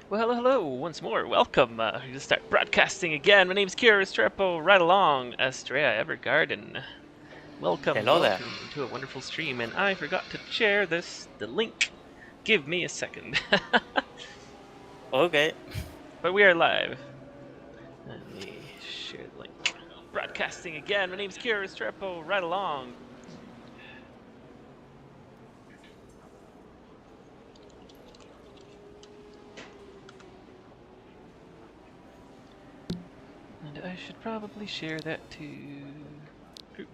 Well, hello once more. Welcome. We just start broadcasting again. My name's Kira Restrepo. Right along, Estrella Evergarden. Welcome, Hello there. welcome to a wonderful stream. And I forgot to share the link. Give me a second. Okay. But we are live. Let me share the link. Broadcasting again. My name's Kira Restrepo. Right along. And I should probably share that to group.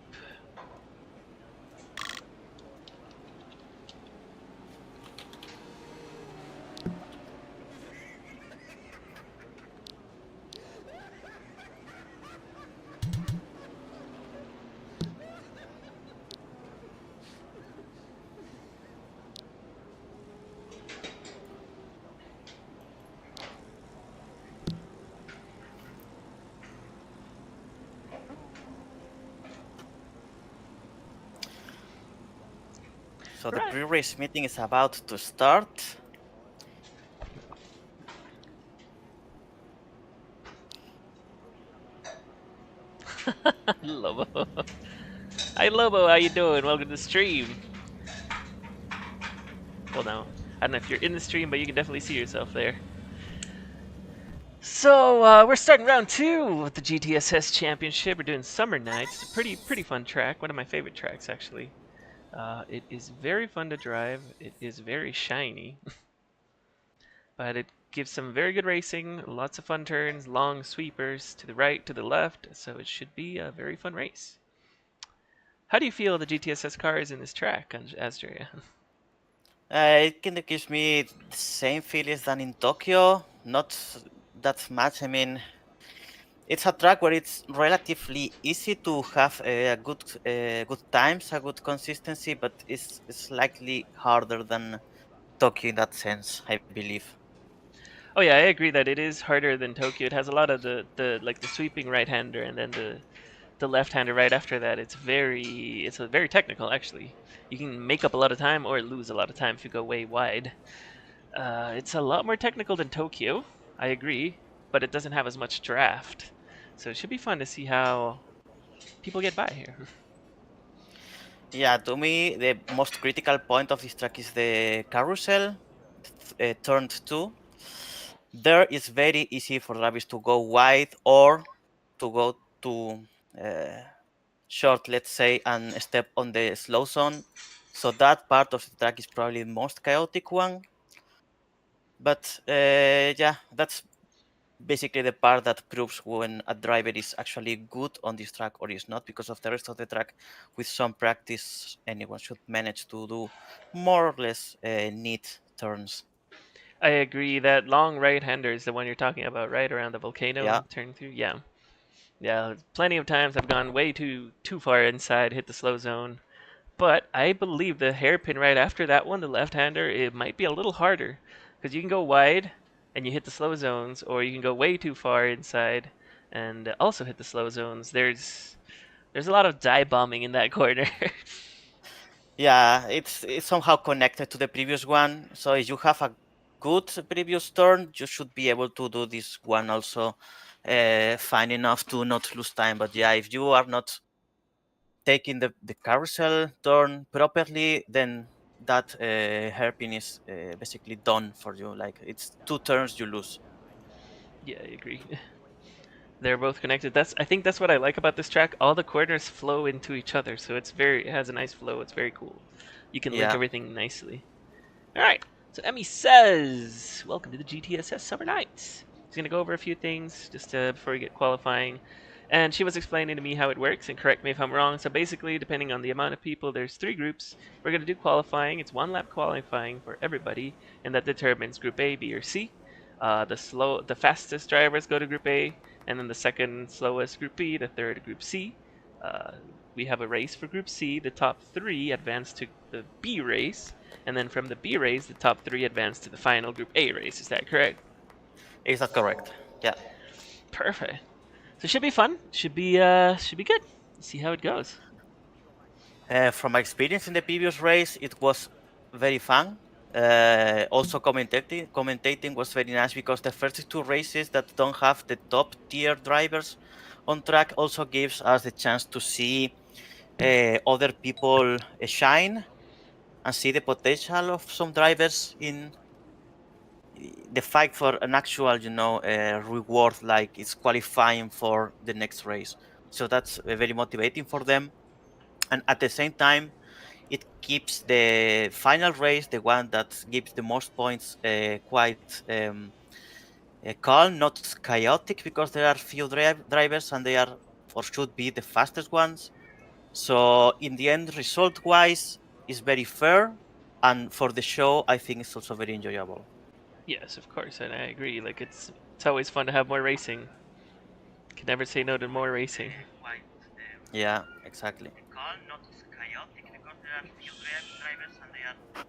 So the Right. pre-race meeting is about to start. Lobo. Hi, Lobo. How you doing? Welcome to the stream. Well, no. I don't know if you're in the stream, but you can definitely see yourself there. So we're starting round two of the GTSS Championship. We're doing Summer Nights. It's a pretty fun track. One of my favorite tracks, actually. It is very fun to drive. It is very shiny, but it gives some very good racing. Lots of fun turns, long sweepers to the right, to the left. So it should be a very fun race. How do you feel the GTSS cars in this track, Astria? It kind of gives me the same feelings than in Tokyo. Not that much. I mean, it's a track where it's relatively easy to have a good times, a good consistency, but it's slightly harder than Tokyo in that sense, I believe. Oh yeah, I agree that it is harder than Tokyo. It has a lot of the like the sweeping right hander and then the left hander right after that. It's a very technical actually. You can make up a lot of time or lose a lot of time if you go way wide. It's a lot more technical than Tokyo. I agree, but it doesn't have as much draft. So it should be fun to see how people get by here. Yeah, to me, the most critical point of this track is the carousel, turned two. There it's very easy for drivers to go wide or to go to uh, short, let's say, and step on the slow zone. So that part of the track is probably the most chaotic one. But yeah, that's basically the part that proves when a driver is actually good on this track or is not, because of the rest of the track, with some practice, anyone should manage to do more or less neat turns. I agree that long right hander is the one you're talking about, right around the volcano Yeah. turn through. Yeah, yeah. Plenty of times I've gone way too far inside, hit the slow zone. But I believe the hairpin right after that one, the left-hander, it might be a little harder because you can go wide and you hit the slow zones, or you can go way too far inside and also hit the slow zones. There's a lot of dive bombing in that corner. Yeah, it's somehow connected to the previous one. So if you have a good previous turn, you should be able to do this one also fine enough to not lose time. But yeah, if you are not taking the carousel turn properly, then that hairpin is basically done for you. Like it's two turns you lose. Yeah, I agree. They're both connected. I think that's what I like about this track. All the corners flow into each other, so it has a nice flow. It's very cool. You can link Yeah. everything nicely. All right. So Emmy says, "Welcome to the GTSS Summer Nights." She's gonna go over a few things just before we get qualifying, and she was explaining to me how it works. And correct me if I'm wrong. So basically, depending on the amount of people, there's three groups. We're gonna do qualifying. It's one lap qualifying for everybody, and that determines Group A, B, or C. The fastest drivers go to Group A, and then the second slowest Group B, the third Group C. Uh, we have a race for Group C. The top three advance to the B race, and then from the B race, the top three advance to the final Group A race. Is that correct? Is that correct? Yeah. Perfect. So it should be fun. Should be good. Let's see how it goes. From my experience in the previous race, it was very fun. Also, commentating was very nice because the first two races that don't have the top tier drivers on track also gives us the chance to see other people shine and see the potential of some drivers in the fight for an actual, reward, like it's qualifying for the next race. So that's very motivating for them. And at the same time, it keeps the final race, the one that gives the most points, quite calm, not chaotic, because there are few drivers and they are or should be the fastest ones. So in the end, result wise, is very fair, and for the show, I think it's also very enjoyable. Yes, of course, and I agree. Like it's always fun to have more racing. Can never say no to more racing. Yeah, exactly. Calm, not chaotic, because there are few drivers and they are.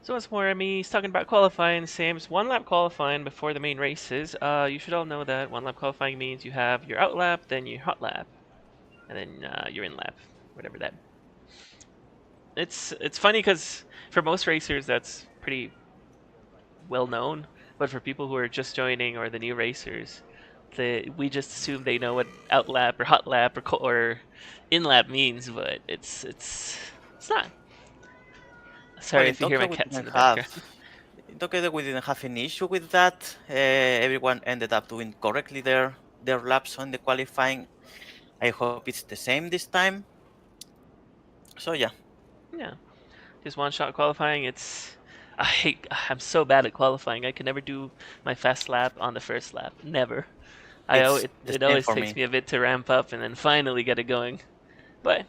So once more, Emmy's talking about qualifying. Sam's one lap qualifying before the main races. You should all know that one lap qualifying means you have your out lap, then your hot lap, and then your in lap, whatever that. It's funny because for most racers that's pretty well known, but for people who are just joining or the new racers, we just assume they know what out lap or hot lap or in lap means, but it's not. Well, Sorry in if you hear my Tokyo, we cats in didn't the have. background. In Tokyo, we didn't have any issue with that. Everyone ended up doing correctly their laps on the qualifying. I hope it's the same this time. So yeah, Yeah, just one shot qualifying. I'm so bad at qualifying. I can never do my fast lap on the first lap. Never. it's the It same always for takes me. me a bit to ramp up and then finally get it going. But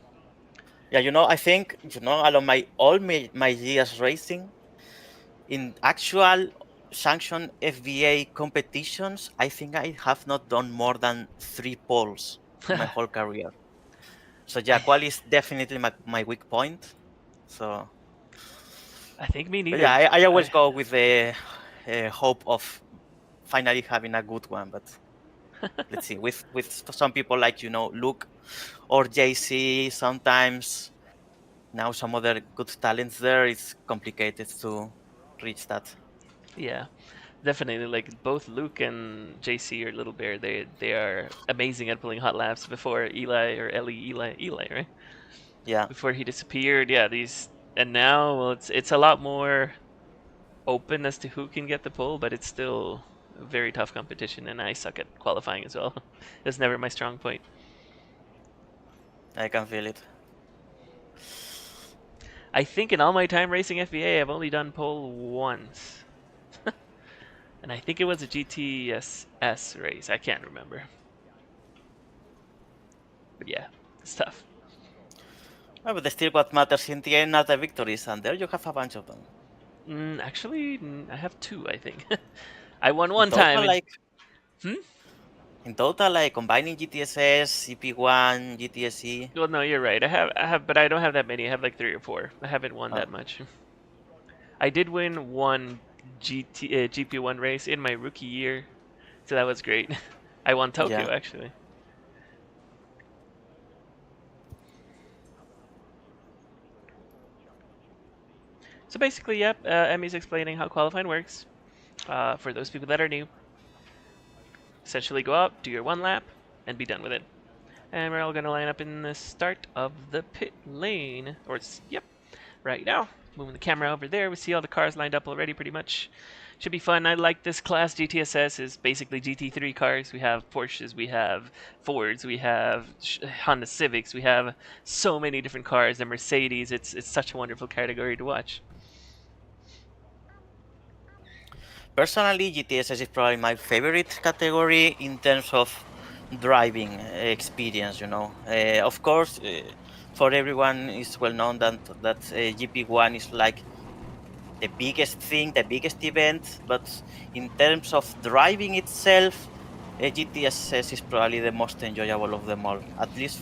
Yeah, I think along my years racing in actual sanctioned FBA competitions, I think I have not done more than 3 poles in my whole career. So yeah, I quali is definitely my weak point. So, I think me but yeah, neither. I always I go with the hope of finally having a good one. But let's see, with some people like Luke or JC, sometimes now some other good talents there, it's complicated to reach that. yeah, definitely. Like both Luke and JC or Little Bear, they are amazing at pulling hot laps. Before Eli or Eli, right? Yeah, Before he disappeared, yeah. These and now, well, it's a lot more open as to who can get the pull, but it's still a very tough competition, and I suck at qualifying as well. It's never my strong point. I can feel it. I think in all my time racing FBA, I've only done pole once, and I think it was a GTSS race. I can't remember, but yeah, it's tough. Well, but still, what matters in the end are the victories, and there you have a bunch of them. Actually, I have two. I think I won In one time, total, and like hmm? combining GTSS, CP1, GTSE. Well, no, you're right. But I don't have that many. I have like three or four. I haven't won that Oh, much. I did win one GP1 race in my rookie year, so that was great. I won Tokyo yeah. actually. So basically, yep. Emmy's explaining how qualifying works. For those people that are new, essentially go out, do your one lap, and be done with it. And we're all gonna line up in the start of the pit lane, yep, right now. Moving the camera over there, we see all the cars lined up already pretty much. Should be fun. I like this class. GTSS is basically GT3 cars. We have Porsches, we have Fords, we have Honda Civics, we have so many different cars. The Mercedes. It's such a wonderful category to watch. Personally, GTSS is probably my favorite category in terms of driving experience. Of course, for everyone, it's well known that GP1 is like the biggest thing, the biggest event. But in terms of driving itself, GTSS is probably the most enjoyable of them all, at least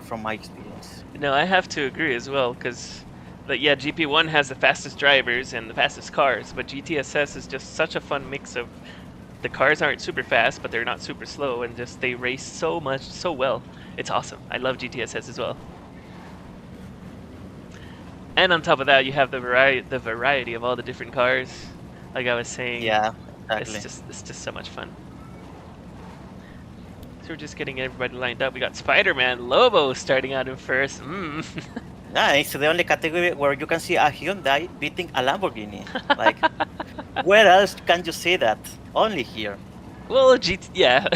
from my experience. No, I have to agree as well because, like, yeah, GP1 has the fastest drivers and the fastest cars, but GTSS is just such a fun mix of the cars aren't super fast, but they're not super slow, and just they race so much, so well. It's awesome. I love GTSS as well. And on top of that, you have the variety of all the different cars. Like I was saying, Yeah, it's exactly. just so much fun. So we're just getting everybody lined up. We got Spider-Man Lobo starting out in first. Yeah, it's the only category where you can see a Hyundai beating a Lamborghini. Like, where else can you see that? Only here. Well, yeah.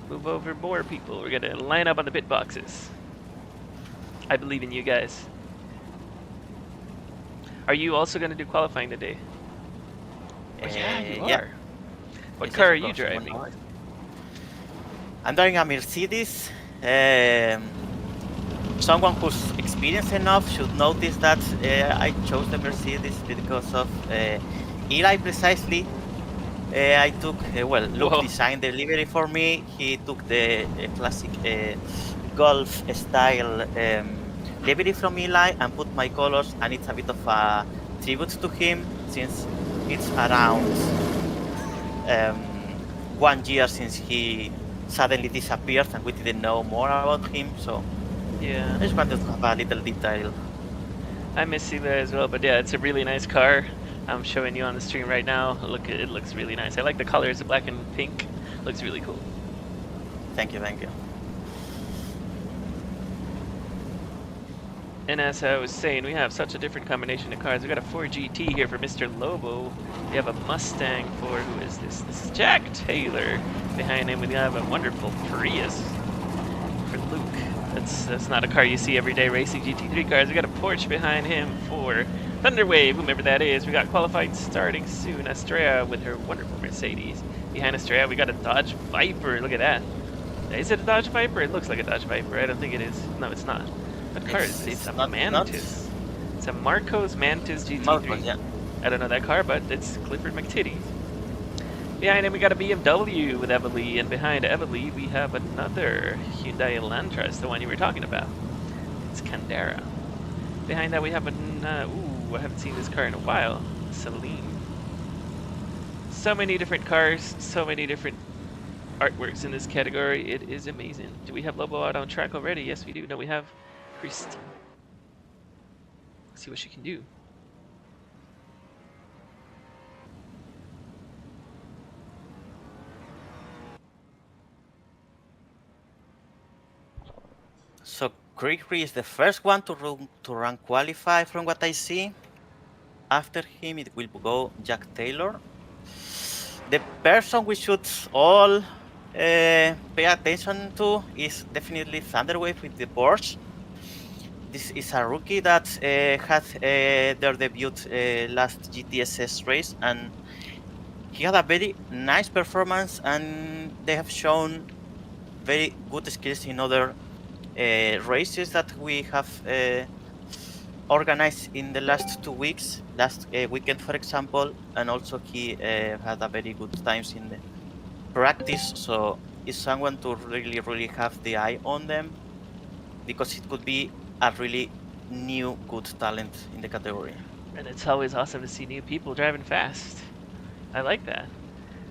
Move over more people. We're gonna line up on the pit boxes. I believe in you guys. Are you also gonna do qualifying today? Oh yeah, you Yeah, are. What yes, car yes, are of you course. driving? I'm driving a Mercedes. Someone who's experienced enough should notice that I chose the Mercedes because of Eli precisely. I took, well, Luke Whoa. designed the livery for me. He took the classic Golf style livery from Eli and put my colors, and it's a bit of a tribute to him since it's around 1 year since he suddenly disappeared and we didn't know more about him. So Yeah. I just wanted to have a little detail. I miss Sila as well, but yeah, it's a really nice car. I'm showing you on the stream right now. Look, it looks really nice. I like the colors, the black and pink. Looks really cool. Thank you, thank you. And as I was saying, we have such a different combination of cars. We got a Ford GT here for Mr. Lobo. We have a Mustang for, who is this? This is Jack Taylor. Behind him, we have a wonderful Prius for Luke. That's not a car you see every day racing GT3 cars. We got a Porsche behind him for Thunderwave, whomever that is. We got qualified starting soon. Estrella with her wonderful Mercedes. Behind Estrella, we got a Dodge Viper. Look at that. Is it a Dodge Viper? It looks like a Dodge Viper. I don't think it is. No, it's not. What car is this? It's A not Mantis. It's a Marcos Mantis Marcos, GT3. yeah. I don't know that car, but it's Clifford McTitties. Behind him, we got a BMW with Evely, and behind Evely, we have another Hyundai Elantra. It's the one you were talking about. It's Candera. Behind that, we have ooh, I haven't seen this car in a while. Celine. So many different cars, so many different artworks in this category. It is amazing. Do we have Lobo out on track already? Yes, we do. No, we have Christy. Let's see what she can do. So Cricri is the first one to run qualify from what I see. After him, it will go Jack Taylor. The person we should all pay attention to is definitely Thunderwave with the Porsche. This is a rookie that had their debut last GTSS race, and he had a very nice performance, and they have shown very good skills in other races that we have organized in the last 2 weeks, last weekend, for example, and also he had a very good times in the practice. So it's someone to really have the eye on them because it could be a really new good talent in the category. And it's always awesome to see new people driving fast. I like that.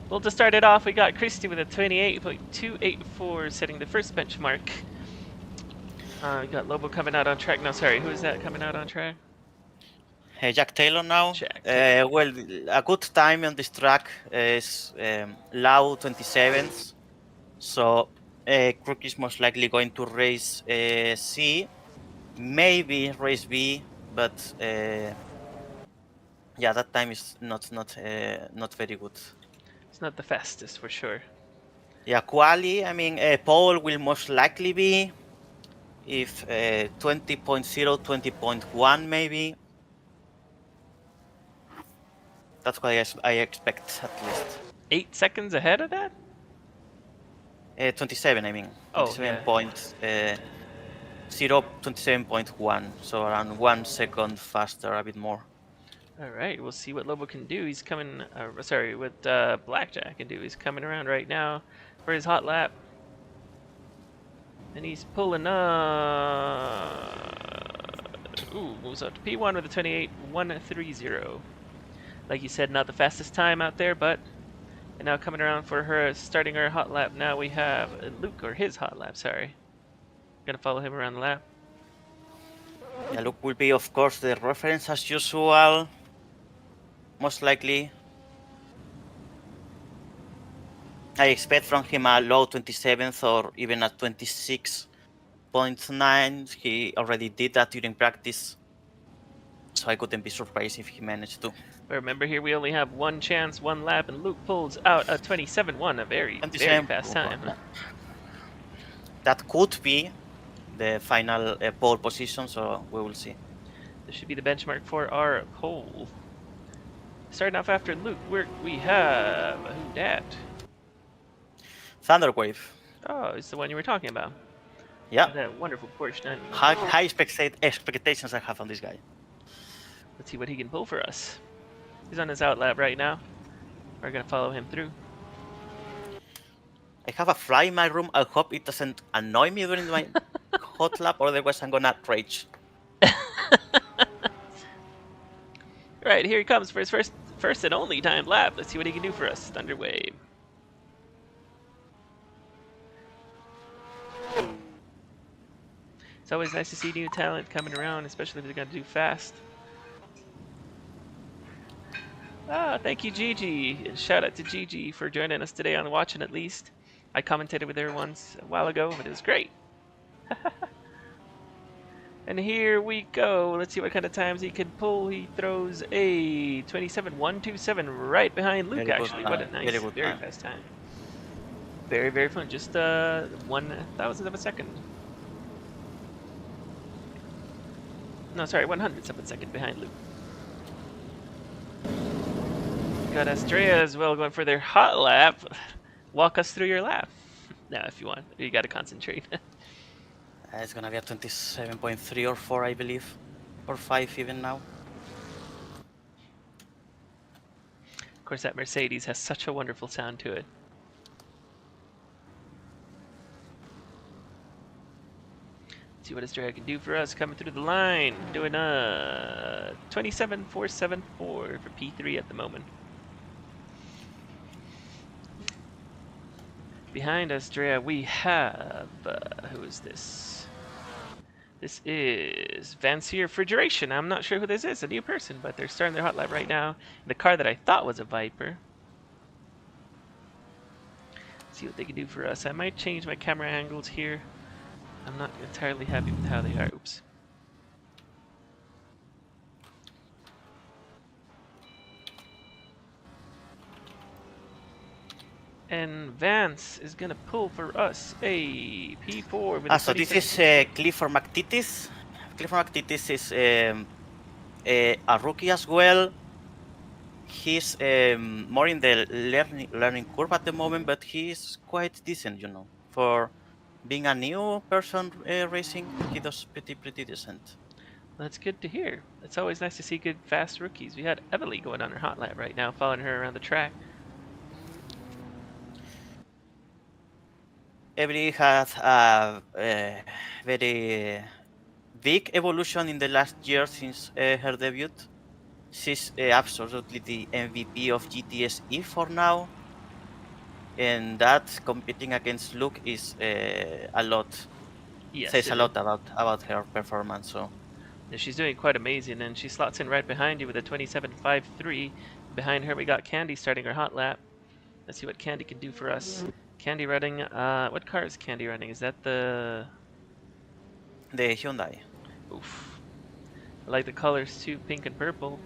Well, to start it off, we got Christy with a 28.284, setting the first benchmark. We got Lobo coming out on track. No, sorry, who is that coming out on track? Jack Taylor now. Jack Taylor. Well, a good time on this track is low 27s. So Crook is most likely going to race C, maybe race B, but yeah, that time is not very good. It's not the fastest for sure. Yeah, quali. I mean, Paul will most likely be if 20.0, 20.1 maybe. That's what I expect at least. 8 seconds ahead of that? 27, I mean, Oh, 27 yeah. point, 27.1, so around 1 second faster, a bit more. All right, we'll see what Lobo can do. He's coming, sorry, what Blackjack can do. He's coming around right now for his hot lap. And he's pulling ooh, moves up to P1 with a 28.130. Like you said, not the fastest time out there, but and now coming around for her, starting her hot lap. Now we have Luke, or his hot lap, sorry. Gonna follow him around the lap. Yeah, Luke will be, of course, the reference as usual. Most likely. I expect from him a low 27th or even a 26.9. He already did that during practice. So I couldn't be surprised if he managed to. But remember here, we only have one chance, one lap, and Luke pulls out a 27.1, a very, very 27. fast time. That could be the final pole position, so we will see. This should be the benchmark for our pole. Starting off after Luke, we have who dat? Thunderwave. Oh, it's the one you were talking about. Yeah. That wonderful Porsche 9. High expectations I have on this guy. Let's see what he can pull for us. He's on his out lap right now. We're gonna follow him through. I have a fly in my room. I hope it doesn't annoy me during my hot lap, or otherwise I'm gonna rage. Right, here he comes for his first and only time lap. Let's see what he can do for us. Thunderwave. It's always nice to see new talent coming around, especially if they're gonna do fast. Ah, thank you, Gigi. And shout out to Gigi for joining us today on Watching At Least. I commentated with her once a while ago, but it was great. And here we go. Let's see what kind of times he can pull. He throws a 27.127 right behind Luke, Very good actually. What a time. nice, Very very time. fast time. Very, very fun. Just 1,000th of a second. No, sorry, 100th of a second behind Luke. Got Estrella as well going for their hot lap. Walk us through your lap. Now, if you want. You gotta concentrate. It's gonna be a 27.3 or 4, I believe. Or 5 even now. Of course, that Mercedes has such a wonderful sound to it. Let's see what Estrella can do for us coming through the line. Doing a 27.474 for P3 at the moment. Behind Estrella, we have who is this? This is Vancier Refrigeration. I'm not sure who this is, a new person, but they're starting their hot lap right now. In the car that I thought was a Viper. Let's see what they can do for us. I might change my camera angles here. I'm not entirely happy with how they are. Oops. And Vance is gonna pull for us a P4 with a So this is Clifford McTitis. Clifford McTitis is a rookie as well. He's more in the learning curve at the moment, but he's quite decent, you know. For being a new person racing, he does pretty decent. That's good to hear. It's always nice to see good, fast rookies. We had Emily going on her hot lap right now, following her around the track. Emily has a very big evolution in the last year since her debut. She's absolutely the MVP of GTSE for now, and that competing against Luke is a lot. Yes, Says a lot about her performance. So she's doing quite amazing, and she slots in right behind you with a 27.53. Behind her, we got Candy starting her hot lap. Let's see what Candy can do for us. Candy running. What car is Candy running? Is that the Hyundai? Oof. I like the colors too, pink and purple.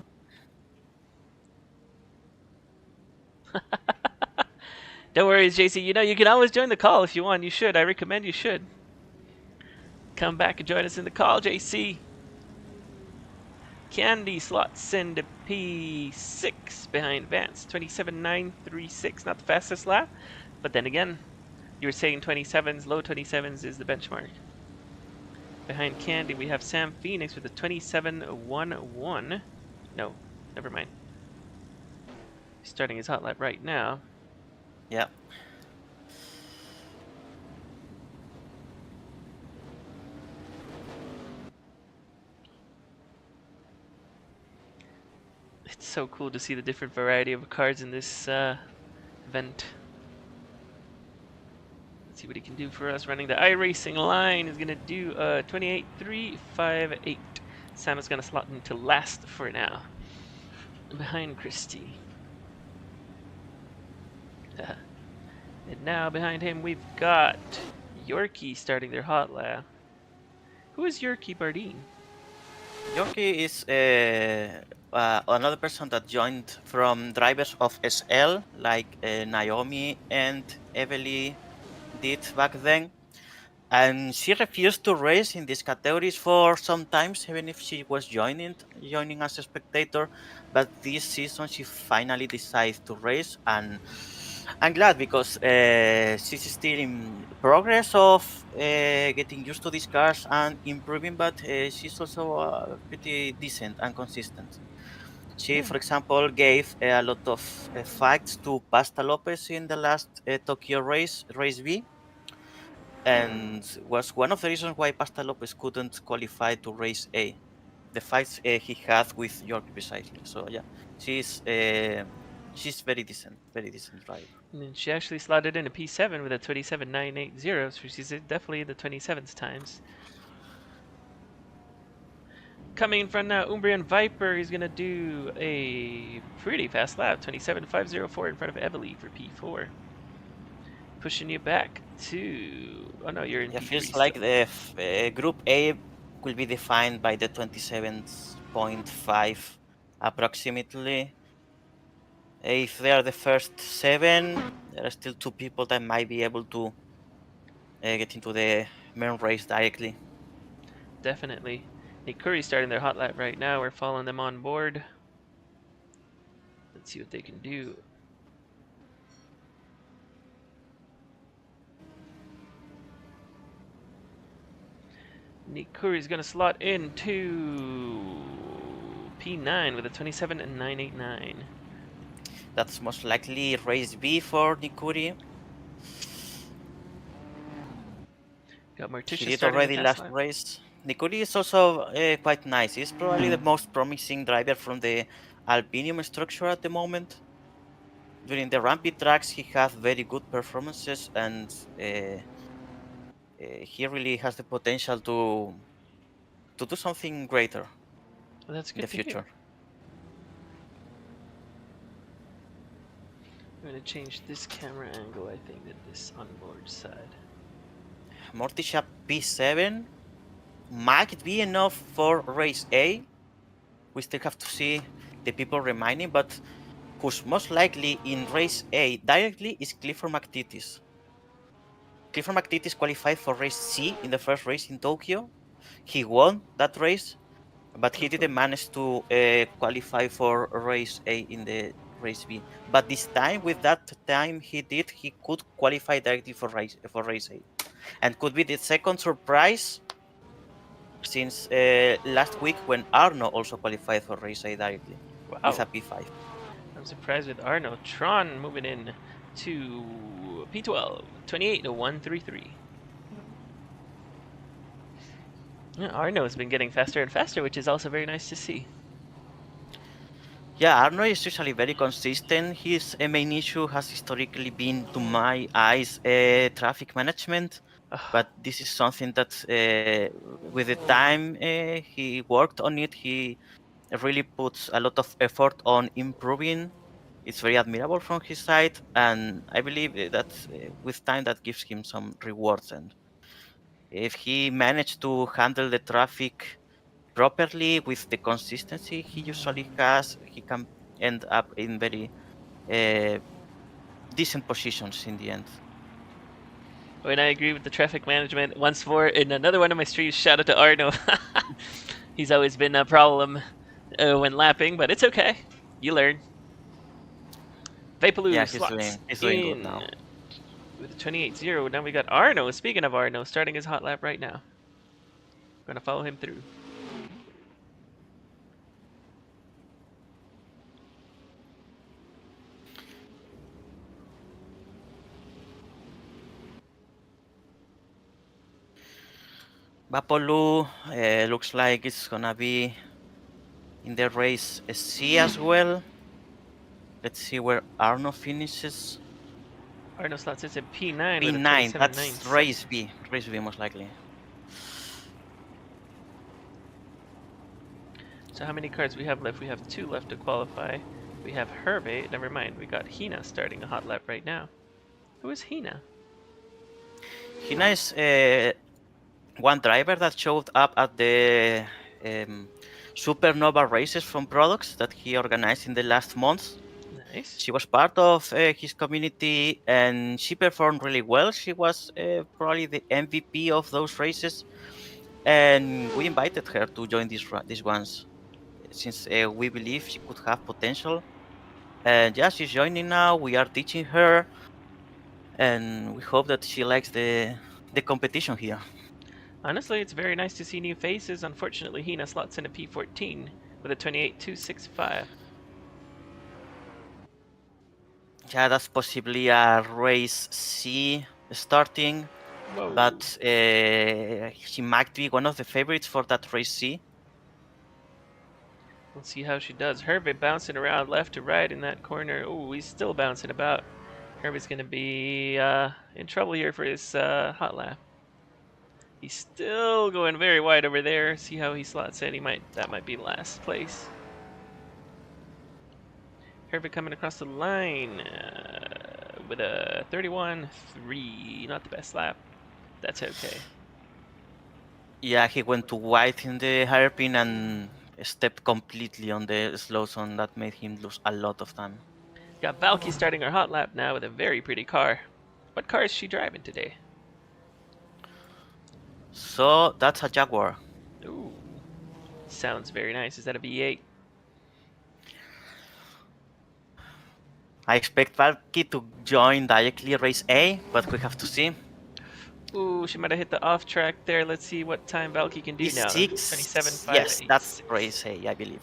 Don't worry, JC. You know you can always join the call if you want. You should. I recommend you should. Come back and join us in the call, JC. Candy slots into P6 behind Vance. 27.936. Not the fastest lap, but then again, you were saying 27s, low 27s is the benchmark. Behind Candy, we have Sam Phoenix with a 27.11. No, never mind. He's starting his hot lap right now. Yeah. It's so cool to see the different variety of cards in this event. Let's see what he can do for us. Running the iRacing line is going to do 28.358. Sam is going to slot into last for now, behind Christie. And now behind him we've got Yorkie starting their hot lap. Who is Yorkie Bardeen? Yorkie is another person that joined from drivers of SL, like Naomi and Evely did back then. And she refused to race in these categories for some times, even if she was joining as a spectator. But this season, she finally decided to race, and I'm glad because she's still in progress of getting used to these cars and improving. But she's also pretty decent and consistent. She, Yeah. for example, gave a lot of fights to Pasta Lopez in the last Tokyo race B, and was one of the reasons why Pasta Lopez couldn't qualify to race A. The fights he had with York precisely. So yeah, she's uh, she's very decent driver. And then she actually slotted in a P7 with a 27.980, so she's definitely in the 27s times. Coming in front now, Umbrian Viper is going to do a pretty fast lap, 27.504 in front of Evely for P4. Pushing you back to... Oh no, you're in Yeah, P3 feels like still. the group A will be defined by the 27.5 approximately. If they are the first seven, there are still two people that might be able to get into the main race directly. Definitely. Nick Curry's starting their hot lap right now. We're following them on board. Let's see what they can do. Nick Curry's going to slot into P9 with a 27.989. That's most likely race B for Nikuri. Got He Morticia did starting the already fast last lap. race. Nikuri is also quite nice. He's probably the most promising driver from the Alpinium structure at the moment. During the rampy tracks, he has very good performances, and he really has the potential to do something greater Well, that's in the good to future. hear. I'm going to change this camera angle, I think, to this onboard side. Mortisha P7 might be enough for race A. We still have to see the people remaining, but who's most likely in race A directly is Clifford McTitis. Clifford McTitis qualified for race C in the first race in Tokyo. He won that race, but he didn't manage to qualify for race A in the race B. But this time, with that time he did, he could qualify directly for race A, and could be the second surprise since last week when Arno also qualified for race A directly with a Wow. P5. I'm surprised with Arno. Tron moving in to P12, 28.133. Yeah, Arno's been getting faster and faster, which is also very nice to see. Yeah, Arno is usually very consistent. His main issue has historically been, to my eyes, traffic management. Ugh, But this is something that, with the time he worked on it, he really puts a lot of effort on improving. It's very admirable from his side, and I believe that with time that gives him some rewards. And if he managed to handle the traffic properly with the consistency he usually has, he can end up in very uh, decent positions in the end. when I agree with the traffic management, once more in another one of my streams, shout out to Arno. He's always been a problem when lapping, but it's okay. You learn. Yeah, Vapaloo slots he's doing good in now. with a 28.0. Now we got Arno. Speaking of Arno, starting his hot lap right now. Gonna follow him through. Bapolu looks like it's gonna be in the race C as well. Let's see where Arno finishes. Arno slots is in P9 with a P9, that's 27.96. Race B most likely. So how many cards we have left? We have 2 left to qualify. We have Hervé. Never mind. We got Hina starting a hot lap right now. Who is Hina? Hina is one driver that showed up at the um, Supernova races from products that he organized in the last months. Nice. She was part of his community and she performed really well. She was probably the MVP of those races, and we invited her to join these ones since we believe she could have potential. And yeah, she's joining now. We are teaching her, and we hope that she likes the competition here. Honestly, it's very nice to see new faces. Unfortunately, Hina slots in a P14 with a 28.265. Yeah, that's possibly a race C starting, Whoa. but she might be one of the favorites for that race C. Let's see how she does. Hervé bouncing around left to right in that corner. Oh, he's still bouncing about. Hervé's going to be in trouble here for his hot lap. He's still going very wide over there. See how he slots in. That might be last place. Hervé coming across the line with a 31.3. Not the best lap. That's okay. Yeah, he went too wide in the hairpin and stepped completely on the slow zone. That made him lose a lot of time. Got Valky starting her hot lap now with a very pretty car. What car is she driving today? So that's a Jaguar. Ooh, sounds very nice. Is that a V8? I expect Valky to join directly race A, but we have to see. Ooh, she might have hit the off track there. Let's see what time Valky can do now. P6, yes, that's 27.586. race A, I believe.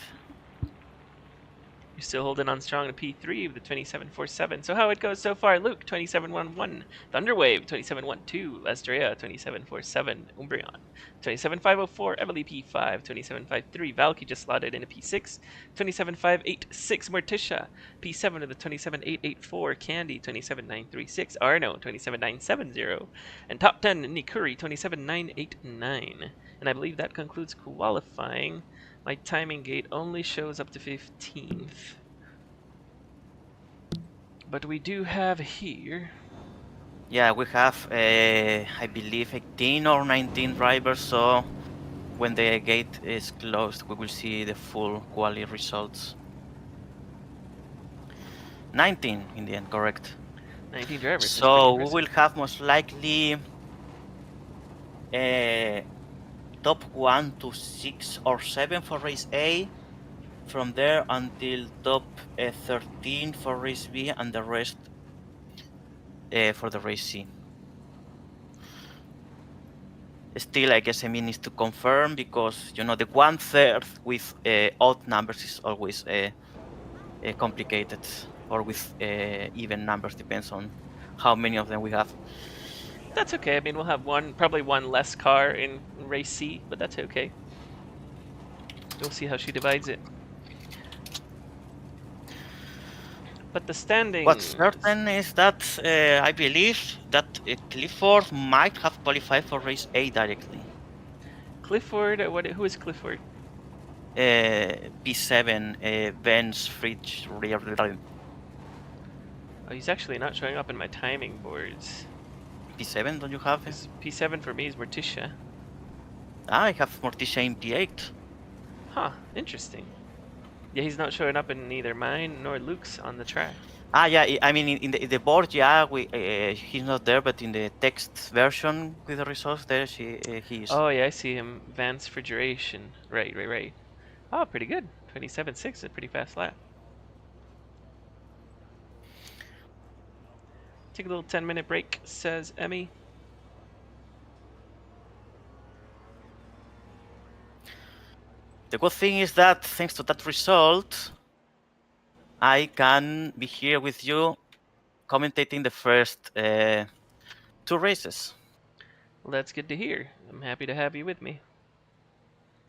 You're still holding on strong to P3 with the 27.47. So how it goes so far? Luke 27.11, Thunderwave 27.12, Lestrea 27.47, Umbreon 27.504, Emily P5 27.53, Valky just slotted in a P6 27.586, Morticia P7 with a 27.884, Candy 27.936, Arno 27.970, and top 10 Nikuri 27.989. And I believe that concludes qualifying. My timing gate only shows up to 15th. But we do have here. Yeah, we have, I believe, 18 or 19 drivers, so when the gate is closed, we will see the full quality results. 19 in the end, correct. 19 drivers, that's pretty So we impressive. will have most likely top 1 to 6 or 7 for race A, from there until top 13 for race B, and the rest for the race C. Still, I guess Emi needs to confirm because the 1/3 with odd numbers is always complicated, or with even numbers depends on how many of them we have. That's okay. I mean, we'll have probably one less car in race C, but that's okay. We'll see how she divides it. But the What's standings. certain is that I believe that Clifford might have qualified for race A directly. Clifford, who is Clifford? P7, Ben's Fridge. Oh, he's actually not showing up in my timing boards. P7, don't you have him? Because P7 for me is Morticia. I have Morticia in P8. Huh, interesting. Yeah, he's not showing up in neither mine nor Luke's on the track. Yeah. I mean, in the board, yeah, he's not there, but in the text version with the results there, he is. Oh, yeah, I see him. Vance Refrigeration. Right. Oh, pretty good. 27.6, a pretty fast lap. Take a little 10-minute break, says Emmy. The good thing is that thanks to that result, I can be here with you commentating the first 2 races. Well, that's good to hear. I'm happy to have you with me.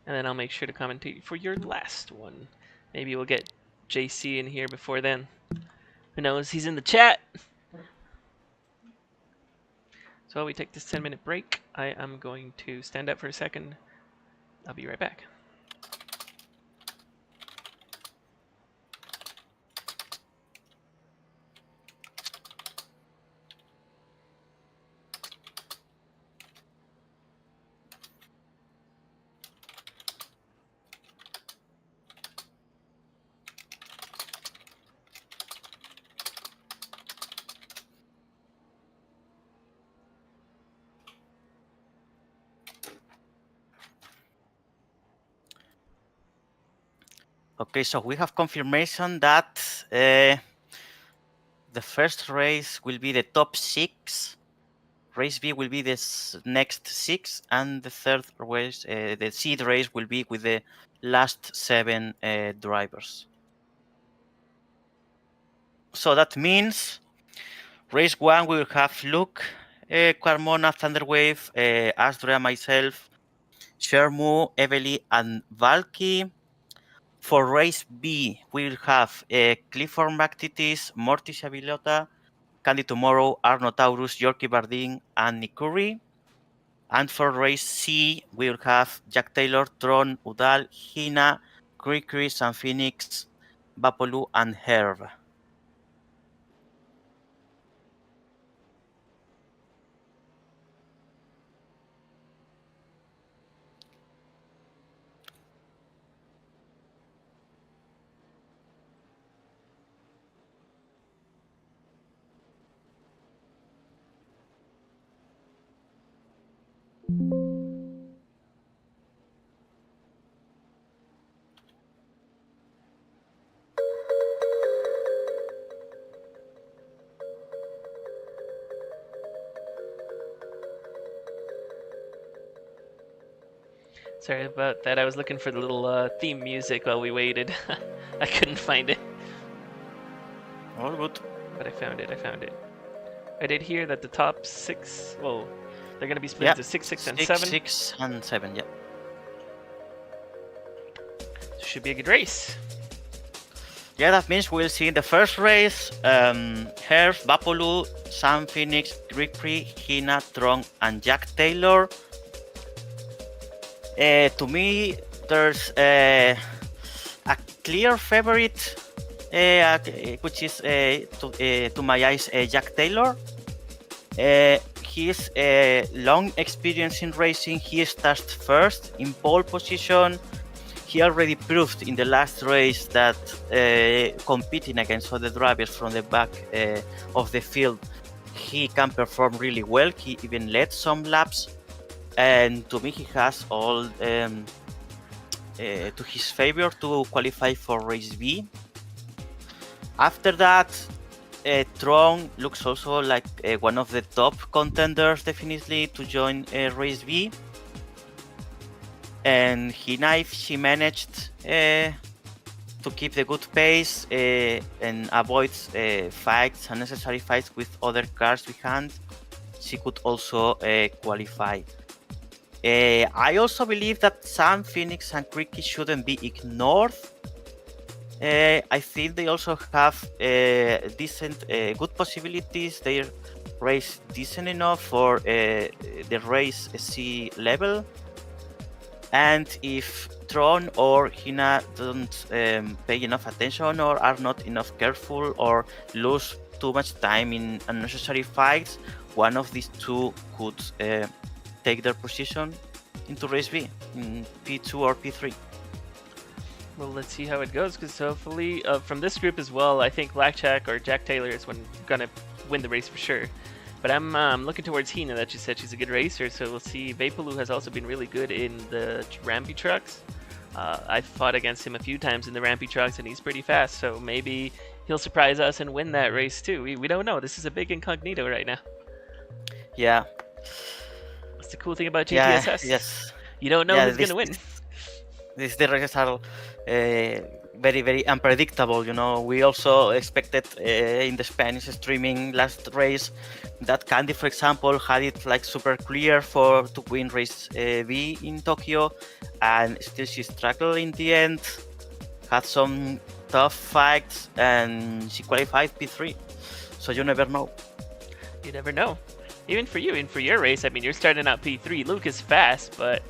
And then I'll make sure to commentate for your last one. Maybe we'll get JC in here before then. Who knows? He's in the chat. So while we take this 10-minute break, I am going to stand up for a second. I'll be right back. Okay, so we have confirmation that the first race will be the top 6. Race B will be the next 6, and the third race, the seed race, will be with the last 7 drivers. So that means race 1 we will have Luke, Carmona, Thunderwave, Asdra, myself, Shermu, Evely, and Valky. For race B, we will have Clifford McTitis, Morticia Villota, Candy Tomorrow, Arno Taurus, Yorkie Bardeen, and Nick Curry. And for race C, we'll have Jack Taylor, Tron, Udal, Hina, Cricri, San Phoenix, Bapolu, and Herb. Sorry about that. I was looking for the little theme music while we waited. I couldn't find it, All good. but I found it. I did hear that the top 6, well, they're going to be split Yeah, into 6, 6, and 6, 7. 6, and 7, yeah. Should be a good race. Yeah, that means we'll see in the first race Herb, Bapolu, San Phoenix, Cricri, Hina, Tron, and Jack Taylor. To me, there's a clear favorite, which is to my eyes Jack Taylor. He's long experience in racing. He starts first in pole position. He already proved in the last race that competing against other drivers from the back of the field, he can perform really well. He even led some laps. And to me, he has all to his favor to qualify for race B. After that, Tron looks also like one of the top contenders, definitely, to join race B. And Hina, if she managed to keep the good pace and avoid fights, unnecessary fights with other cars behind, she could also qualify. I also believe that San Phoenix and Cricky shouldn't be ignored. I think they also have decent, good possibilities. They race decent enough for the race C level. And if Tron or Hina don't pay enough attention or are not enough careful or lose too much time in unnecessary fights, one of these two could take their position into race B in P2 or P3. Well, let's see how it goes, because hopefully from this group as well, I think Blackjack or Jack Taylor is gonna win the race for sure. But I'm looking towards Hina, that you said she's a good racer, so we'll see. Vapaloo has also been really good in the rampy trucks. I've fought against him a few times in the rampy trucks, and he's pretty fast, so maybe he'll surprise us and win that race too. We don't know. This is a big incognito right now. Yeah. That's the cool thing about GTSS. Yeah, yes. You don't know who's gonna win. The races are very, very unpredictable. We also expected in the Spanish streaming last race that Candy, for example, had it like super clear to win race B in Tokyo, and still she struggled in the end. Had some tough fights, and she qualified P3. So you never know. You never know. Even for you, and for your race, I mean, you're starting out P3. Luke is fast, but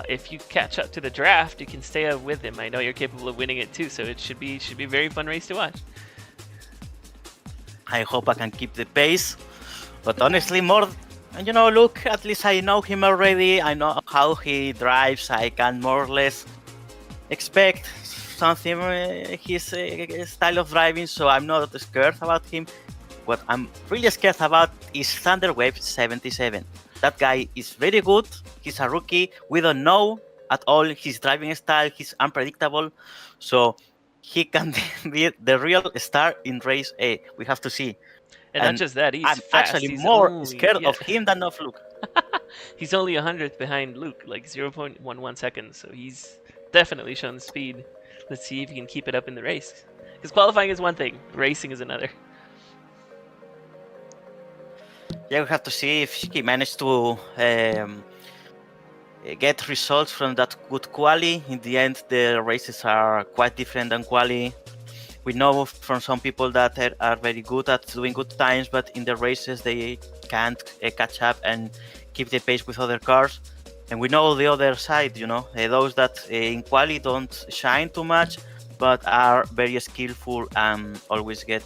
if you catch up to the draft, you can stay up with him. I know you're capable of winning it too, so it should be a very fun race to watch. I hope I can keep the pace, but honestly, Luke, at least I know him already. I know how he drives. I can more or less expect something his style of driving, so I'm not scared about him. What I'm really scared about is Thunderwave 77. That guy is very good. He's a rookie. We don't know at all. His driving style, he's unpredictable, so he can be the real star in race A. We have to see, And not and just that, he's I'm actually fast. He's more only scared yeah. of him than of Luke. He's only 100th behind Luke, like 0.11 seconds. So he's definitely shown speed. Let's see if he can keep it up in the race. Because qualifying is one thing, racing is another. Yeah, we have to see if he managed to get results from that good quali. In the end, the races are quite different than quali. We know from some people that are very good at doing good times, but in the races they can't catch up and keep the pace with other cars. And we know the other side, those that in quali don't shine too much, but are very skillful and always get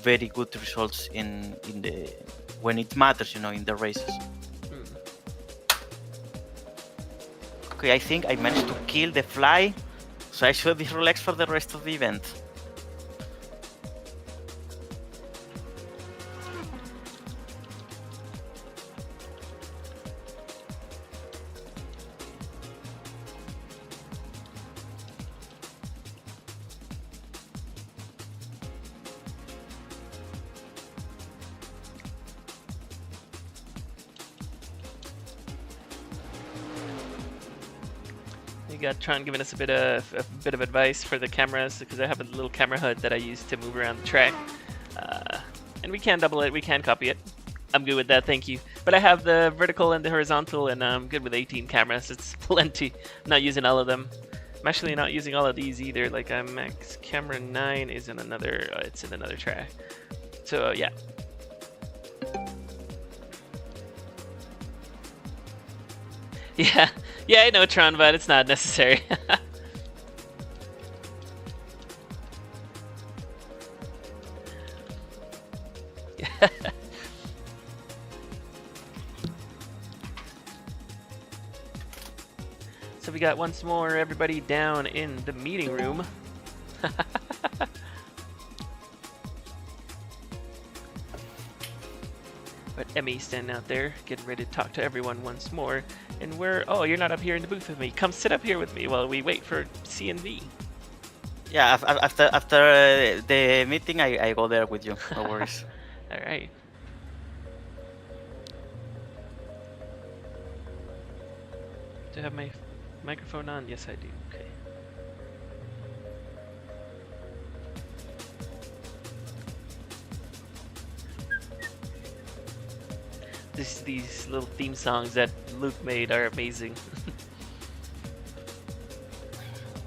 very good results in the when it matters, in the races. Okay, I think I managed to kill the fly, so I should be relaxed for the rest of the event. You got Tron giving us a bit of advice for the cameras because I have a little camera HUD that I use to move around the track, and we can double it, we can copy it. I'm good with that, thank you. But I have the vertical and the horizontal, and I'm good with 18 cameras. It's plenty. I'm not using all of them. I'm actually not using all of these either. Like max camera 9 is in another. It's in another track. So yeah. Yeah, yeah, I know Tron, but it's not necessary. So we got once more everybody down in the meeting room. But Emmy standing out there, getting ready to talk to everyone once more. And oh, you're not up here in the booth with me. Come sit up here with me while we wait for CNV. Yeah, after the meeting, I go there with you. No worries. All right. Do I have my microphone on? Yes, I do. Okay. These little theme songs that Luke made are amazing.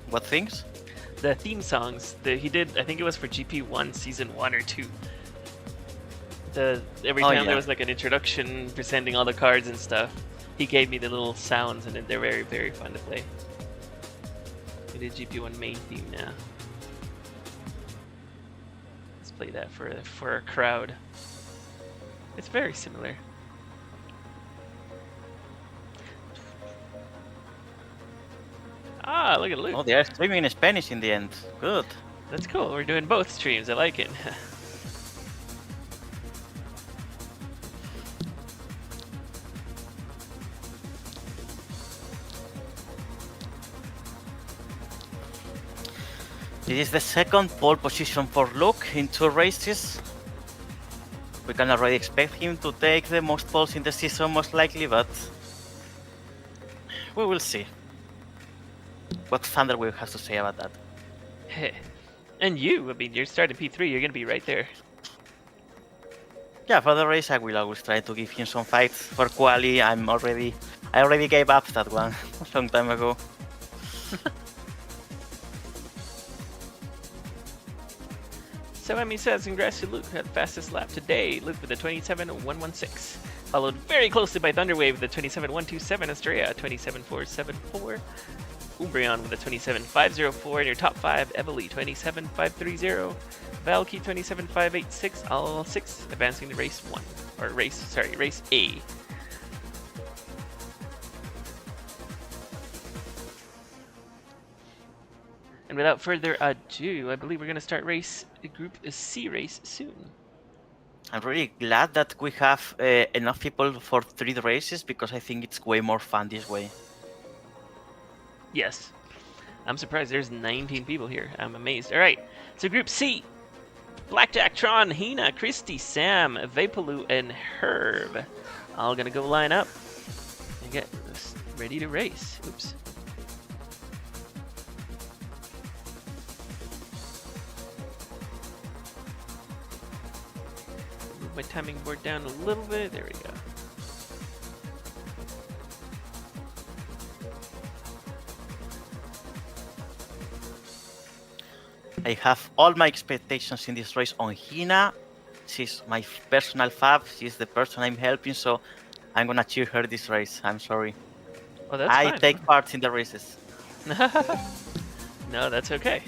What things? The theme songs that he did, I think it was for GP1 season 1 or 2. Every time there was like an introduction presenting all the cards and stuff, he gave me the little sounds, and they're very, very fun to play. We did GP1 main theme now. Let's play that for a crowd. It's very similar. Ah, look at Luke. Oh, they are streaming in Spanish in the end. Good. That's cool. We're doing both streams. I like it. This is the second pole position for Luke in 2 races. We can already expect him to take the most poles in the season, most likely, but we will see what Thunderwave has to say about that. And you, I mean, you're starting P3, you're going to be right there. Yeah, for the race, I will always try to give him some fight. For quali, I already gave up that one a long time ago. So Emmy says, congrats to Luke at fastest lap today. Luke with the 27.116. Followed very closely by Thunderwave with the 27.127. Estrella 27.474. Umbreon with a 27.504 in your top 5, Evely 27.530, Valky 27.586, all 6 advancing to race A. And without further ado, I believe we're going to start Group C race soon. I'm really glad that we have enough people for 3 races because I think it's way more fun this way. Yes. I'm surprised there's 19 people here. I'm amazed. All right. So Group C. Blackjack, Tron, Hina, Christy, Sam, Vapaloo, and Herb. All gonna go line up and get ready to race. Oops. Move my timing board down a little bit. There we go. I have all my expectations in this race on Hina. She's my personal fave. She's the person I'm helping, so I'm gonna cheer her this race. I'm sorry. Oh, that's I fine. take part in the races. No, that's okay.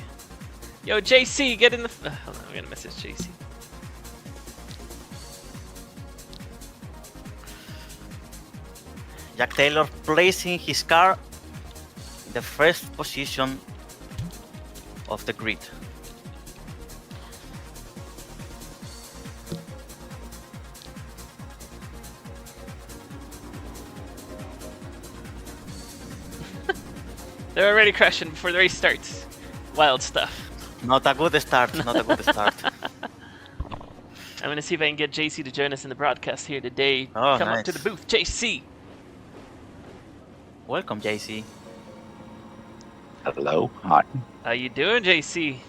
Yo, JC, get in the. Hold on, I'm gonna message JC. Jack Taylor placing his car in the first position of the grid. They're already crashing before the race starts. Wild stuff. Not a good start, not a good start. I'm gonna see if I can get JC to join us in the broadcast here today. Oh, Come nice. up to the booth, JC. Welcome, JC. Hello. Hi. How you doing, JC?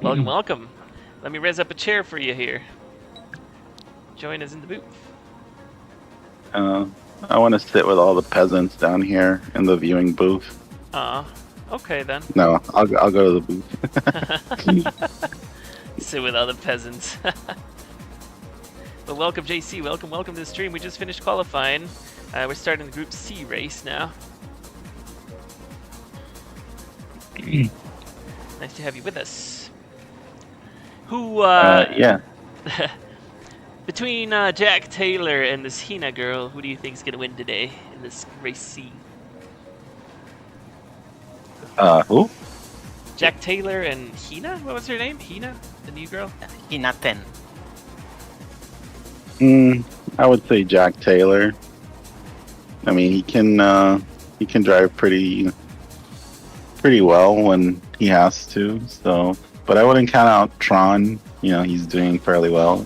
Welcome, welcome. Let me raise up a chair for you here. Join us in the booth. I want to sit with all the peasants down here in the viewing booth. Okay then. No, I'll go to the booth. Sit with other peasants. Well, welcome, JC. Welcome to the stream. We just finished qualifying. We're starting the Group C race now. Nice to have you with us. Who, yeah. between Jack Taylor and this Hina girl, who do you think is going to win today in this race C? Who? Jack Taylor and Hina? What was her name? Hina? The new girl? Hina 10. I would say Jack Taylor. I mean, he can drive pretty well when he has to. So, but I wouldn't count out Tron. You know, he's doing fairly well.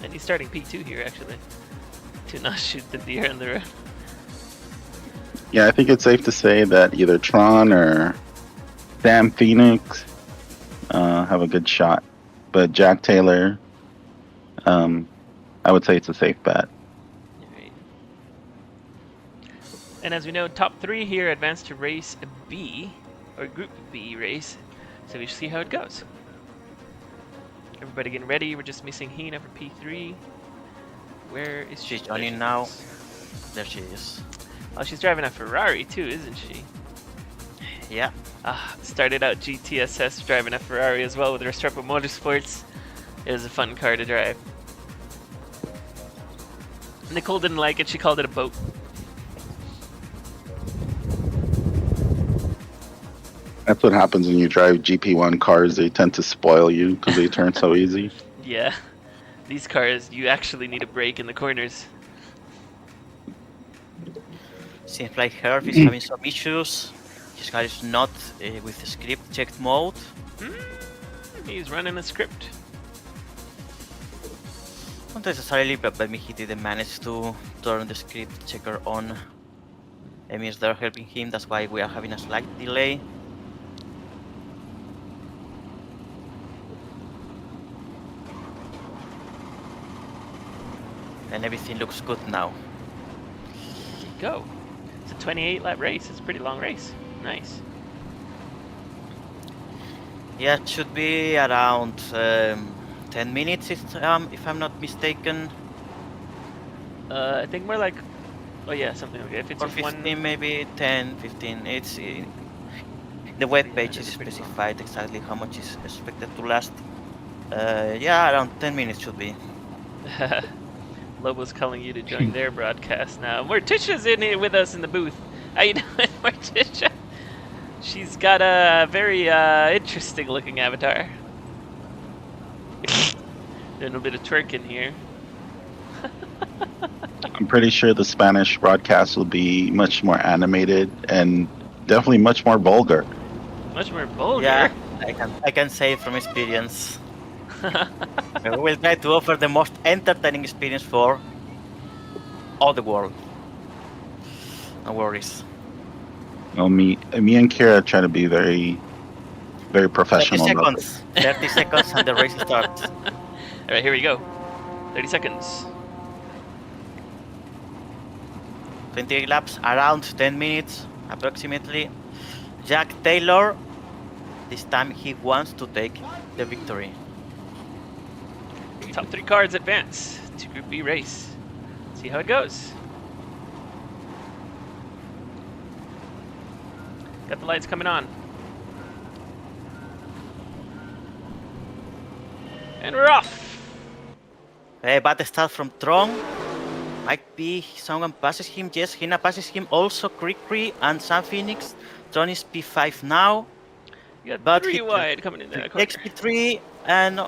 And he's starting P2 here, actually. To not shoot the deer on the road. Yeah, I think it's safe to say that either Tron or Sam Phoenix have a good shot. But Jack Taylor, I would say it's a safe bet. Right. And as we know, top 3 here advance to race B, or Group B race. So we shall see how it goes. Everybody getting ready. We're just missing Hina for P3. Where is she? She's joining now. There she is. Oh, she's driving a Ferrari too, isn't she? Yeah. Started out GTSS driving a Ferrari as well with Restrepo Motorsports. It was a fun car to drive. Nicole didn't like it. She called it a boat. That's what happens when you drive GP1 cars. They tend to spoil you because they turn so easy. Yeah. These cars, you actually need a brake in the corners. Seems like Herb is having some issues. His car is not with the script checked mode. He's running a script. Not necessarily, but maybe he didn't manage to turn the script checker on. Amy is there helping him, that's why we are having a slight delay. And everything looks good now. There you go. It's a 28 lap race. It's a pretty long race. Nice. Yeah, it should be around 10 minutes if I'm not mistaken. I think more like, oh yeah, something like that. If it's Or just 15, one, maybe 10, 15. It's the web page is specified exactly how much is expected to last. Yeah, around 10 minutes should be. Lobo's calling you to join their broadcast now. Morticia's in here with us in the booth. How you doing, Morticia? She's got a very interesting looking avatar. Doing a bit of twerking here. I'm pretty sure the Spanish broadcast will be much more animated and definitely much more vulgar. Much more vulgar. Yeah, I can say from experience. We will try to offer the most entertaining experience for all the world. No worries. You know, me and Kira try to be very, very 30 professional about this. seconds. 30 seconds and the race starts. All right, here we go. 30 seconds. 28 laps, around 10 minutes approximately. Jack Taylor, this time he wants to take the victory. Top 3 cards advance to Group B race. See how it goes. Got the lights coming on. And we're off. Bad start from Tron. Might be someone passes him. Yes, Hina passes him. Also, Cricri and Sam Phoenix. Tron is P5 now. You got But 3 he wide coming in that corner. XP3 and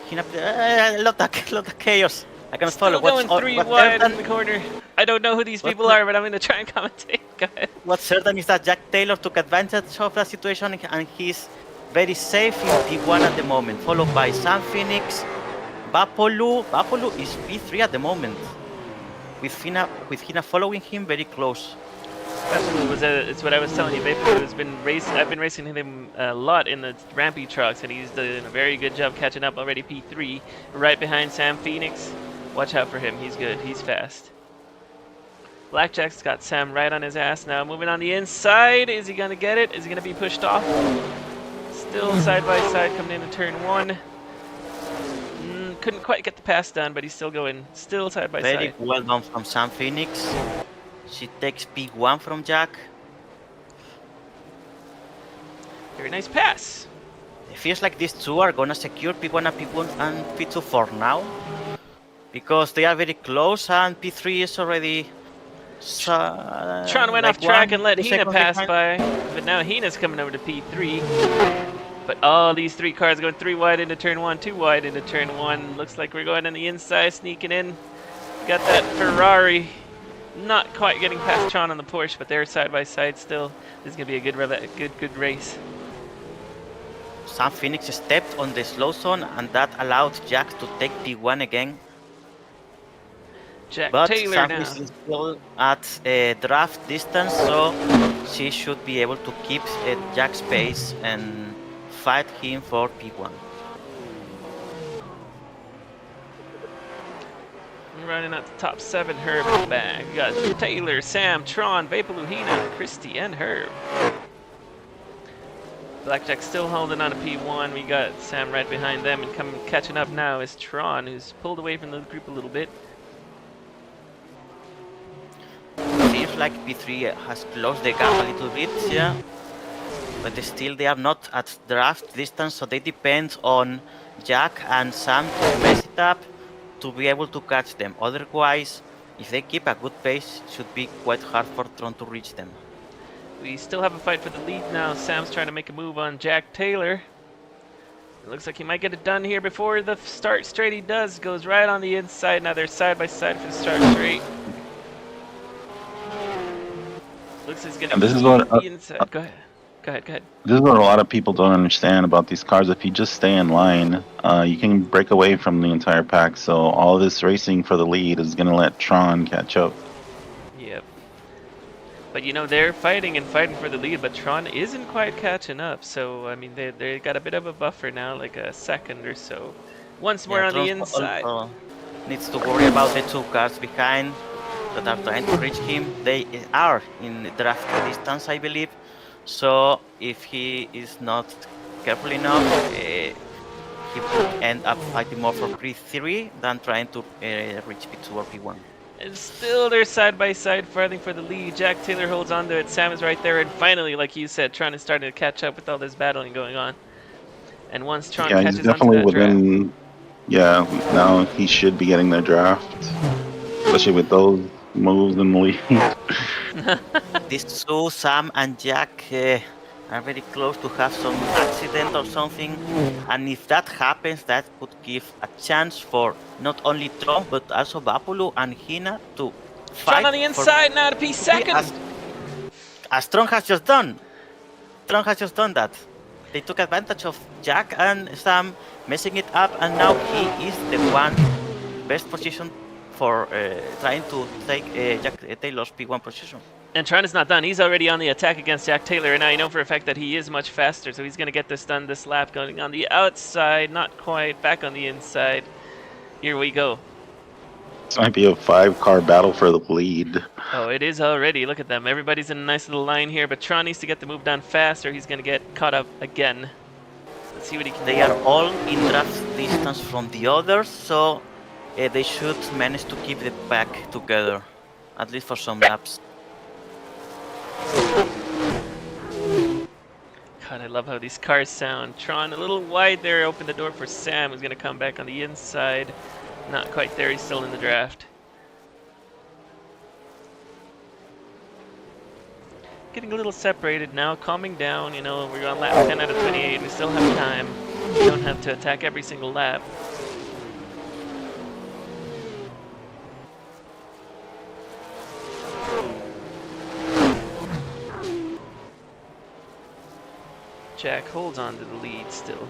Hina. A lot of chaos. I can Still follow. going 3 wide in the certain, corner. I don't know who these What's people the- are, but I'm going to try and commentate. Go ahead. what's certain is that Jack Taylor took advantage of the situation and he's very safe in P1 at the moment, followed by Sam Phoenix. Bapolu is P3 at the moment, with Hina following him very close. It's what I was telling you. I've been racing him a lot in the rampy trucks, and he's doing a very good job catching up already. P3, right behind Sam Phoenix. Watch out for him. He's good. He's fast. Blackjack's got Sam right on his ass now. Moving on the inside. Is he gonna get it? Is he gonna be pushed off? Still side by side coming into turn 1. Couldn't quite get the pass done, but he's still going. Still side by Very side. well done from Sam Phoenix. She takes P1 from Jack. Very nice pass. It feels like these two are gonna secure P1 and P2 for now, because they are very close and P3 is already. Tron went like off track and 1, let 2 Hina seconds pass behind. by, but now Hina's coming over to P3. But all these 3 cars going 3 wide into turn 1, 2 wide into turn 1. Looks like we're going on the inside, sneaking in. Got that Ferrari. Not quite getting past Tron on the Porsche, but they're side by side still. This is gonna be a good race. Sam Phoenix stepped on the slow zone and that allowed Jack to take P1 again. Jack But Taylor Sam now. is still at draft distance, so she should be able to keep Jack's pace and fight him for P1. Running out the top 7, Herb in the back. We got Taylor, Sam, Tron, Vaporlu, Hina, Christy, and Herb. Blackjack still holding on to P1. We got Sam right behind them, and catching up now is Tron, who's pulled away from the group a little bit. Seems like P3 has closed the gap a little bit, yeah. But still they are not at draft distance, so they depend on Jack and Sam to mess it up to be able to catch them. Otherwise, if they keep a good pace, it should be quite hard for Tron to reach them. We still have a fight for the lead now. Sam's trying to make a move on Jack Taylor. It looks like he might get it done here before the start straight. He does. Goes right on the inside. Now they're side by side for the start straight. Looks like he's gonna This is what the inside. Go ahead. this is what a lot of people don't understand about these cars. If you just stay in line, you can break away from the entire pack. So all this racing for the lead is gonna let Tron catch up. Yep. But you know, they're fighting for the lead, but Tron isn't quite catching up. So I mean, they got a bit of a buffer now, like a second or so. Once more on the Tron inside. also needs to worry about the 2 cars behind that are trying to reach him. They are in draft distance, I believe. So if he is not careful enough, he will end up fighting more for P3 than trying to reach P2 or P1. And still they're side by side fighting for the lead. Jack Taylor holds on to it. Sam is right there. And finally, like you said, Tron is starting to catch up with all this battling going on. And once Tron Yeah, he's catches onto definitely that draft, within. Yeah, now he should be getting their draft, especially with those moves in the lead. These two, Sam and Jack, are very close to have some accident or something. And if that happens, that could give a chance for not only Tron but also Bapulu and Hina to Tron fight on the for inside now to P2. as Tron has just done. Tron has just done that. They took advantage of Jack and Sam messing it up, and now he is the one best position for trying to take Jack Taylor's P1 position. And Tron is not done. He's already on the attack against Jack Taylor, and I know for a fact that he is much faster, so he's going to get this done this lap. Going on the outside, not quite, back on the inside. Here we go. This might be a 5-car battle for the lead. Oh, it is already. Look at them. Everybody's in a nice little line here, but Tron needs to get the move done fast, or he's going to get caught up again. Let's see what he can do. They are all in draft distance from the others, so they should manage to keep the pack together, at least for some laps. God, I love how these cars sound. Tron a little wide there, opened the door for Sam, who's going to come back on the inside. Not quite there, he's still in the draft. Getting a little separated now, calming down, you know, we're on lap 10 out of 28, we still have time. We don't have to attack every single lap. Jack holds on to the lead still.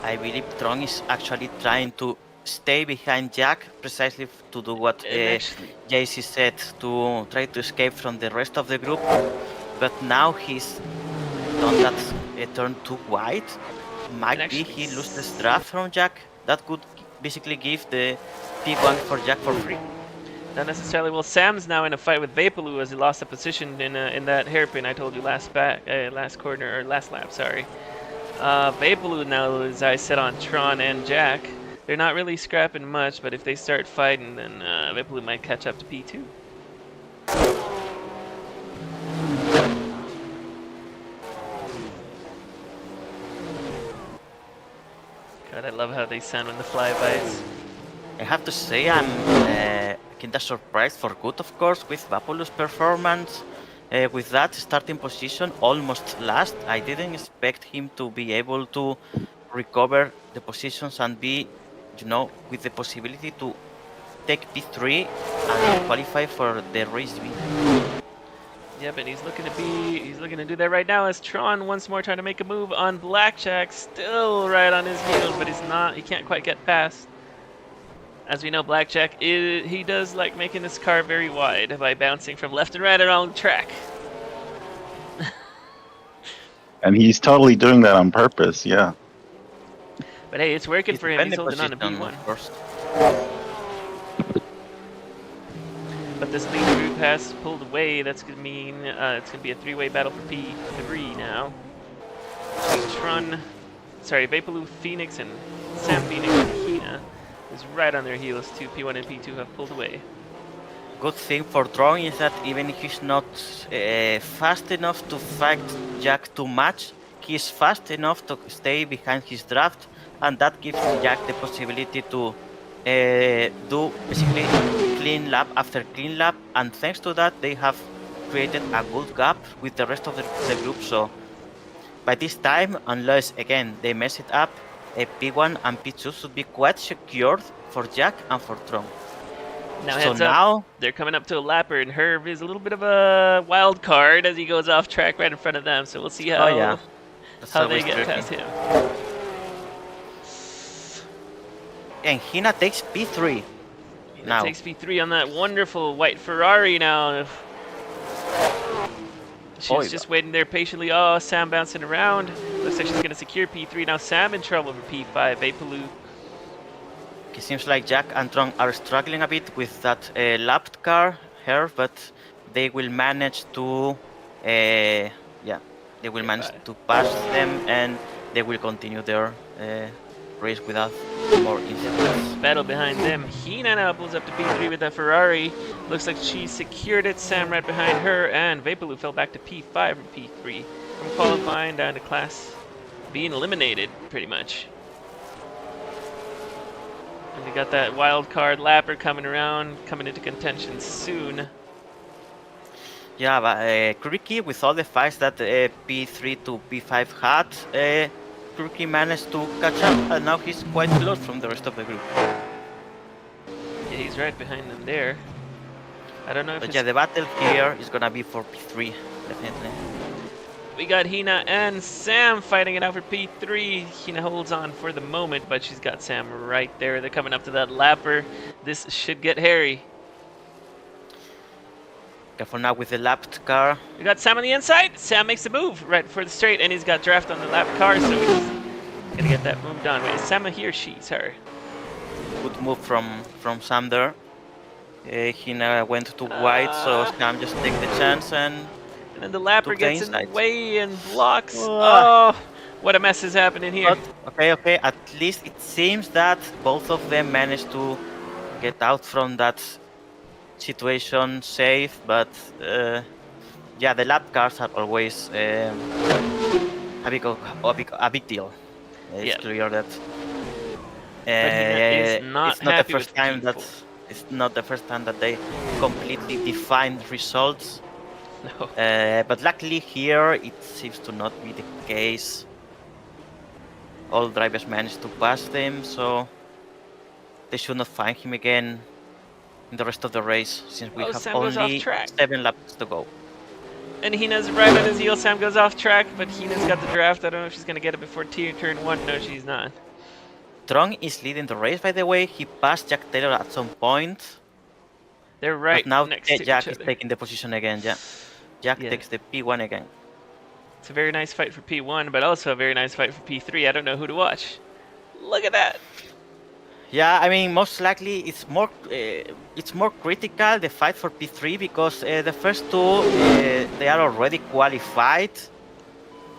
I believe Tron is actually trying to stay behind Jack precisely to do what JC said, to try to escape from the rest of the group. But now he's done that turn too wide. Might be he loses draft from Jack. That could basically give the P1 for Jack for free. Not necessarily. Well, Sam's now in a fight with Vapaloo as he lost a position in that hairpin I told you last corner, or last lap, sorry. Vapaloo now, as I said, on Tron and Jack. They're not really scrapping much, but if they start fighting, then Vapaloo might catch up to P2. God, I love how they sound when the flybys. I have to say I'm kinda surprised for good, of course, with Vapaloo's performance. With that starting position, almost last, I didn't expect him to be able to recover the positions and be, you know, with the possibility to take P3 and qualify for the race win. Yeah, but he's looking to do that right now as Tron once more trying to make a move on Blackjack, still right on his heels, but he can't quite get past. As we know, Blackjack, he does like making this car very wide by bouncing from left and right around the track. And he's totally doing that on purpose, yeah. But hey, it's working for him. He's holding on to P1. First. But this lead group has pulled away. That's going to mean it's going to be a three-way battle for P3 now. Vapaloo, Phoenix, and Sam Phoenix and Hina is right on their heels too. P1 and P2 have pulled away. Good thing for Tron is that even if he's not fast enough to fight Jack too much, he's fast enough to stay behind his draft, and that gives Jack the possibility to do basically clean lap after clean lap, and thanks to that they have created a good gap with the rest of the group. So by this time, unless again they mess it up, P1 and P2 should be quite secured for Jack and for Tron. Now, so now they're coming up to a lapper, and Herb is a little bit of a wild card as he goes off track right in front of them. So we'll see how they get past him. And Hina takes P3. Now takes P3 on that wonderful white Ferrari now. She's just waiting there patiently. Oh, Sam bouncing around. Looks like she's going to secure P3. Now Sam in trouble for P5. Vapaloo. It seems like Jack and Tron are struggling a bit with that lapped car here, but they will manage to, they will manage to pass them, and they will continue their race without more incidents. Battle behind them. Hina now pulls up to P3 with that Ferrari. Looks like she secured it. Sam right behind her, and Vapaloo fell back to P5 from P3. From qualifying down to class, being eliminated pretty much. And we got that wild card lapper coming around, coming into contention soon. Yeah, but Kriki, with all the fights that P3 to P5 had, Kriki managed to catch up, and now he's quite close from the rest of the group. Yeah, She's right behind them there. I don't know if But it's... yeah, the battle here is gonna be for P3, definitely. We got Hina and Sam fighting it out for P3. Hina holds on for the moment, but she's got Sam right there. They're coming up to that lapper. This should get hairy. Careful now with the lapped car. We got Sam on the inside. Sam makes the move right for the straight, and he's got draft on the lap car, so he's gonna get that move done. Wait, is Sam a he or she? Sorry. Good move from Sam there. Hina went too wide, so Sam just take the chance and then the lapper took the gets in the inside. way and blocks. Ah. Oh, what a mess is happening here. But okay. At least it seems that both of them managed to get out from that situation safe. But yeah, the lap cars are always a big deal. It's Yeah. clear that Hina is not it's not the happy first with time P4. it's not the first time that they completely define results. No. But luckily here it seems to not be the case. All drivers managed to pass them, so they should not find him again in the rest of the race, since we have Sam goes off only track. 7 laps to go. And Hina's right on his heel. Sam goes off track, but Hina's got the draft. I don't know if she's going to get it before turn 1. No, she's not. Tron is leading the race, by the way. He passed Jack Taylor at some point. They're right But now next to Jack each is other. taking the position again, yeah. Jack Yeah. takes the P1 again. It's a very nice fight for P1, but also a very nice fight for P3. I don't know who to watch. Look at that. Yeah, I mean, most likely it's more critical, the fight for P3, because the first two they are already qualified,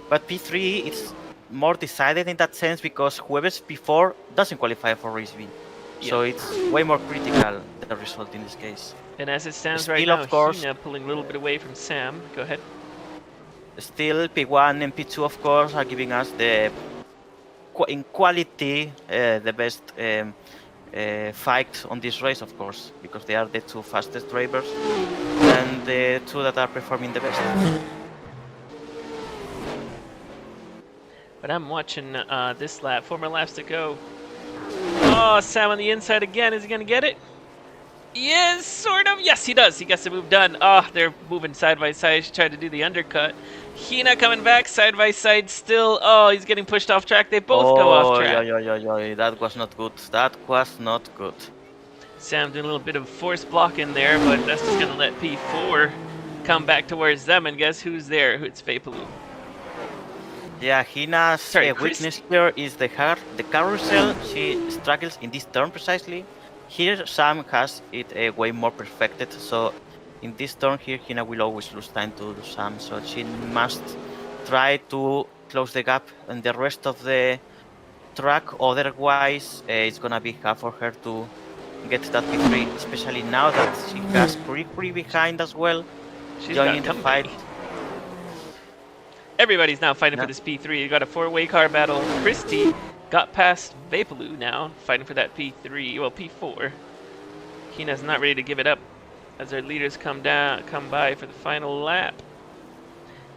but P3 is more decided in that sense because whoever's P4 doesn't qualify for race B, so it's way more critical, the result in this case. And as it stands right Still, now, of course, Hina pulling a little bit away from Sam. Go ahead. Still, P1 and P2, of course, are giving us in quality the best fight on this race, of course, because they are the two fastest drivers and the two that are performing the best. But I'm watching this lap. 4 more laps to go. Oh, Sam on the inside again. Is he going to get it? Yes, sort of. Yes, he does. He gets the move done. Oh, they're moving side by side. She tried to do the undercut. Hina coming back side by side still. Oh, he's getting pushed off track. They both go off track. Yeah. That was not good. That was not good. Sam doing a little bit of force blocking there, but that's just going to let P4 come back towards them. And guess who's there? It's Vapaloo. Yeah, Hina's weakness here is the carousel. She struggles in this turn precisely. Here, Sam has it way more perfected, so in this turn here, Hina will always lose time to Sam, so she must try to close the gap in the rest of the track, otherwise it's gonna be hard for her to get that victory, especially now that she has pretty behind as well. She's joining the fight. Everybody's now fighting for this P3. You got a 4-way car battle. Christy got past Vapaloo now, fighting for that P3, well, P4. Hina's not ready to give it up as our leaders come by for the final lap.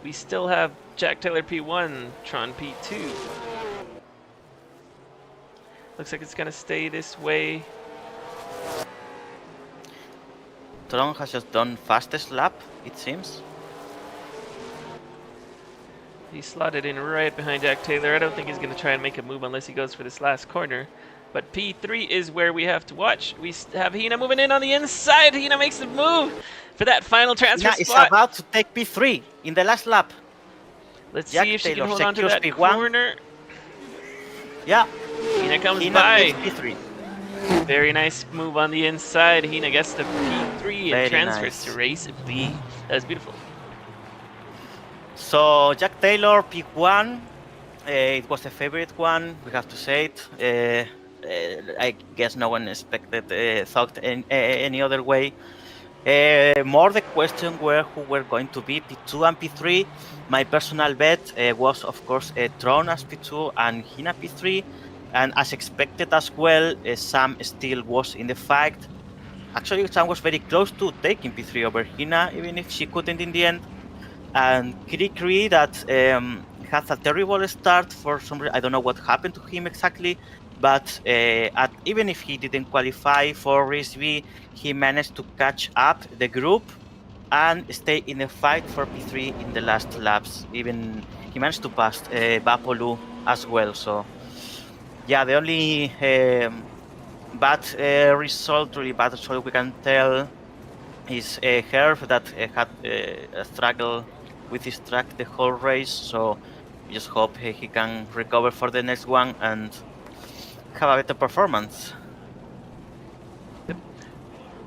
We still have Jack Taylor P1, Tron P2. Looks like it's gonna stay this way. Tron has just done fastest lap, it seems. He slotted in right behind Jack Taylor. I don't think he's going to try and make a move unless he goes for this last corner. But P3 is where we have to watch. We have Hina moving in on the inside. Hina makes the move for that final transfer Hina spot. is about to take P3 in the last lap. Let's Jack see if Taylor she can hold on to that P1. corner. Yeah. Hina comes Hina by. takes P3. Very nice move on the inside. Hina gets the P3 and transfers nice. to race B. That was beautiful. So Jack Taylor P1, it was a favorite one, we have to say it. I guess no one thought any other way. More the question were who were going to be P2 and P3. My personal bet was, of course, Tron as P2 and Hina P3. And as expected as well, Sam still was in the fight. Actually, Sam was very close to taking P3 over Hina, even if she couldn't in the end. And Kirikiri that had a terrible start for some reason. I don't know what happened to him exactly. But even if he didn't qualify for race B, he managed to catch up the group and stay in the fight for P3 in the last laps. Even he managed to pass Bapolu as well. So yeah, the only bad result, really bad result we can tell is Herb that had a struggle with his track the whole race. So we just hope he can recover for the next one and have a better performance.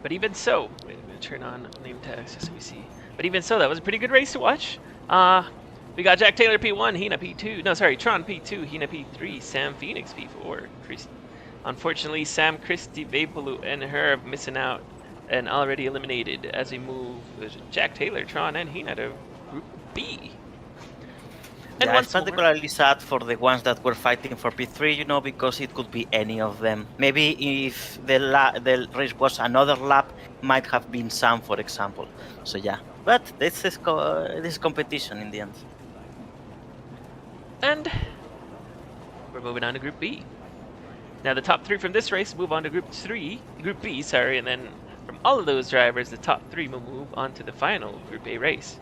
But even so, wait, I'm gonna turn on name tags just so we see. But even so, that was a pretty good race to watch. We got Jack Taylor P1, Hina P2. No, sorry, Tron P2, Hina P3, Sam Phoenix P4. Unfortunately, Sam, Christy, Vapolu, and Herb missing out and already eliminated as we move Jack Taylor, Tron, and Hina to Group B. And Yeah, it's once more, particularly sad for the ones that were fighting for P3, because it could be any of them. Maybe if the race was another lap, might have been Sam, for example. So yeah, but this is competition in the end. and we're moving on to Group B. Now the top 3 from this race move on to Group B, and then from all of those drivers, the top 3 will move on to the final Group A race.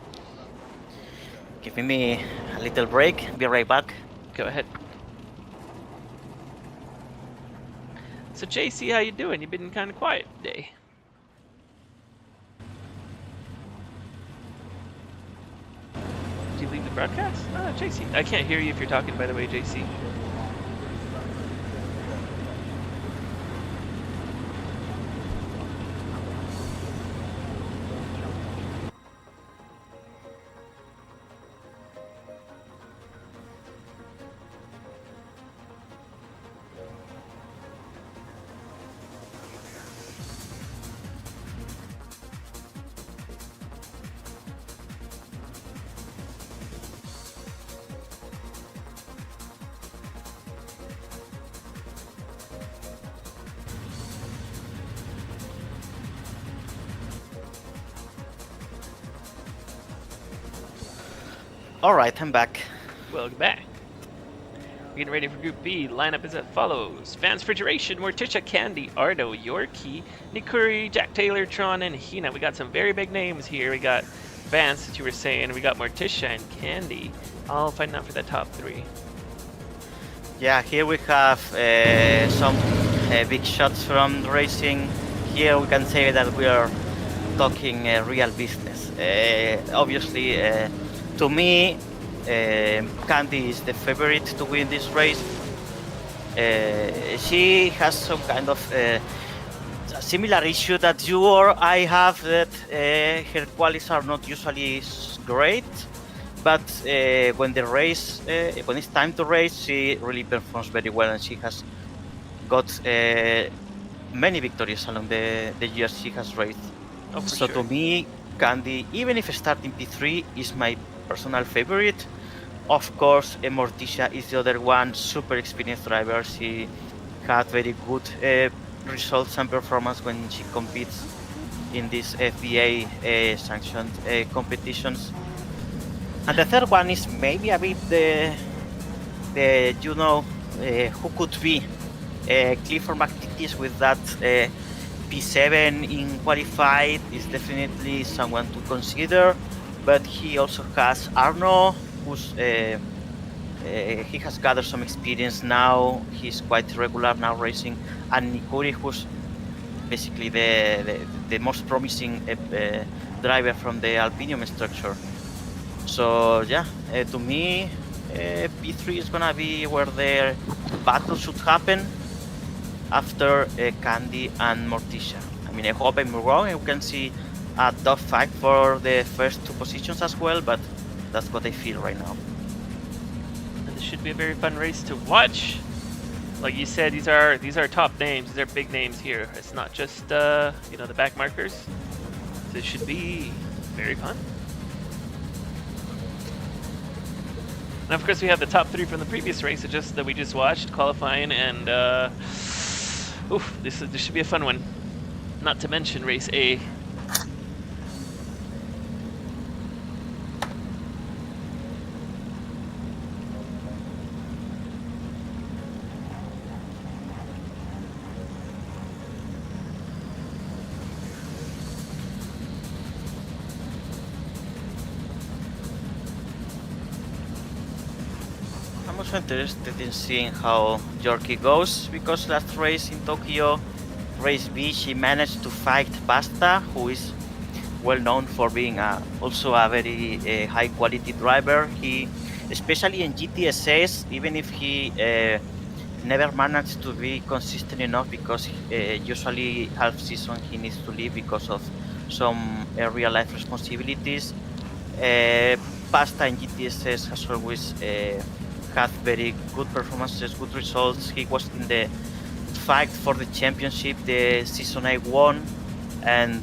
Give me a little break. Be right back. Go ahead. So JC, how you doing? You've been kind of quiet today. Did you leave the broadcast? Ah, JC. I can't hear you if you're talking, by the way, JC. All right, I'm back. Welcome back. We're getting ready for Group B. Lineup is as follows: Vance Refrigeration, Morticia, Candy, Ardo, Yorkie, Nikuri, Jack Taylor, Tron, and Hina. We got some very big names here. We got Vance, as you were saying. We got Morticia and Candy, all fighting out for that top 3. Yeah, here we have some big shots from racing. Here we can say that we are talking real business. Obviously, to me, Candy is the favorite to win this race. She has some kind of a similar issue that you or I have, that her qualities are not usually great, but when when it's time to race, she really performs very well, and she has got many victories along the years she has raced. Oh, for So sure. to me, Candy, even if starting P3, is my personal favorite. Of course, Morticia is the other one, super experienced driver. She had very good results and performance when she competes in these FBA sanctioned competitions. And the third one is maybe a bit who could be Clifford McTeague with that P7 in qualified is definitely someone to consider, but he also has Arno, who's he has gathered some experience now. He's quite regular now racing, and Nikuri, who's basically the most promising driver from the Alpinium structure. So yeah, to me, P3 is gonna be where the battle should happen after Candy and Morticia. I mean, I hope I'm wrong and we can see a tough fight for the first 2 positions as well, but that's what I feel right now. And this should be a very fun race to watch. Like you said, these are top names. These are big names here. It's not just the back markers. So it should be very fun. And of course, we have the top 3 from the previous race that we just watched, qualifying, and this should be a fun one. Not to mention race A. Also interested in seeing how Yorkie goes, because last race in Tokyo, race B, she managed to fight Pasta, who is well known for being also a very high quality driver. He, especially in GTSS, even if he never managed to be consistent enough, because usually half season he needs to leave because of some real life responsibilities. Uh, Pasta in GTSS has always had very good performances, good results. He was in the fight for the championship the season I won, and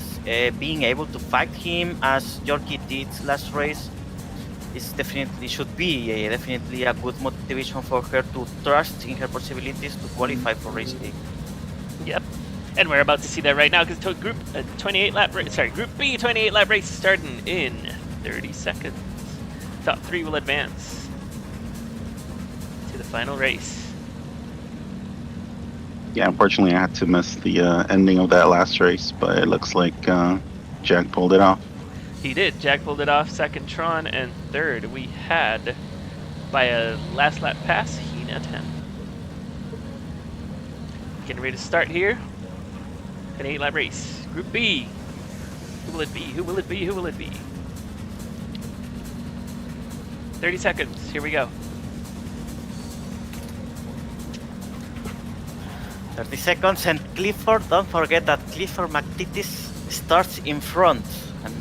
being able to fight him as Yorkie did last race is definitely should be definitely a good motivation for her to trust in her possibilities to qualify for race A. Yep. And we're about to see that right now because Group 28 lap race. Sorry, Group B 28 lap race is starting in 30 seconds. Top 3 will advance to the final race. Yeah, unfortunately, I had to miss the ending of that last race, but it looks like Jack pulled it off. He did. Jack pulled it off. Second, Tron, and third, we had, by a last lap pass, Hina 10. Getting ready to start here. An 8-lap race. Group B. Who will it be? Who will it be? Who will it be? 30 seconds. Here we go. 30 seconds, and Clifford, don't forget that Clifford McTitis starts in front. And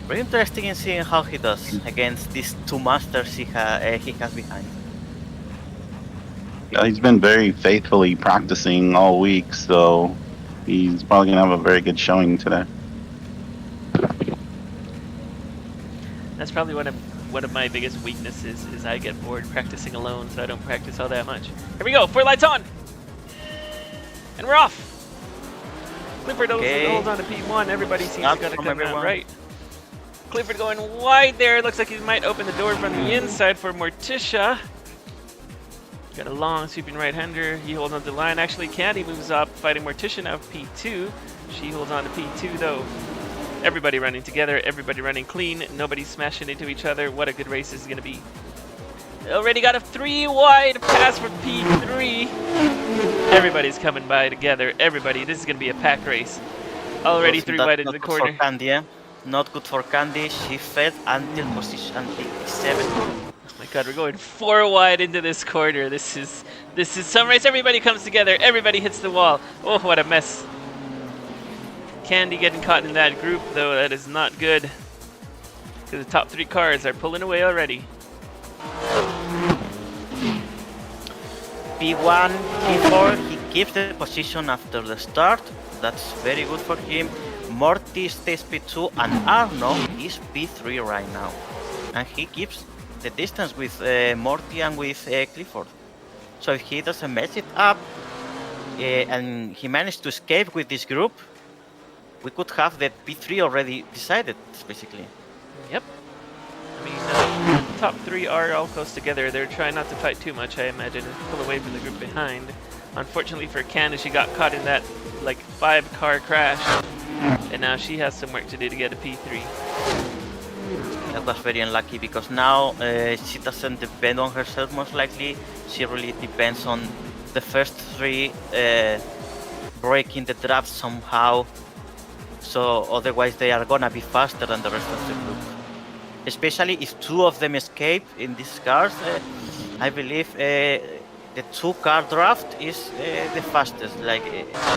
very interesting in seeing how he does against these two masters he has behind. Yeah, he's been very faithfully practicing all week, so he's probably going to have a very good showing today. That's probably one of my biggest weaknesses is I get bored practicing alone, so I don't practice all that much. Here we go. 4 lights on. And we're off. Clifford holds on to P1. Everybody seems to come out right. Clifford going wide there. Looks like he might open the door from the inside for Morticia. Got a long sweeping right-hander. He holds on to the line. Actually, Candy moves up, fighting Morticia now P2. She holds on to P2 though. Everybody running together. Everybody running clean. Nobody smashing into each other. What a good race this is going to be. Already got a 3-wide pass for P3. Everybody's coming by together. Everybody. This is going to be a pack race. Already 3-wide into the corner. For Candy, eh? Not good for Candy. She fed until position 87. Oh my god, we're going 4-wide into this corner. This is some race. Everybody comes together. Everybody hits the wall. Oh, what a mess. Candy getting caught in that group, though. That is not good. Because the top 3 cars are pulling away already. P1, P4, he keeps the position after the start. That's very good for him. Morty stays P2 and Arno is P3 right now. And he keeps the distance with Morty and with Clifford. So if he doesn't mess it up and he managed to escape with this group, we could have the P3 already decided, basically. Yep. I mean, top 3 are all close together. They're trying not to fight too much, I imagine, and pull away from the group behind. Unfortunately for Candace, she got caught in that, like, 5-car crash. And now she has some work to do to get a P3. That was very unlucky, because now she doesn't depend on herself, most likely. She really depends on the first 3 breaking the draft somehow. So otherwise they are gonna be faster than the rest of the group. Especially if 2 of them escape in these cars. I believe the 2-car draft is the fastest, like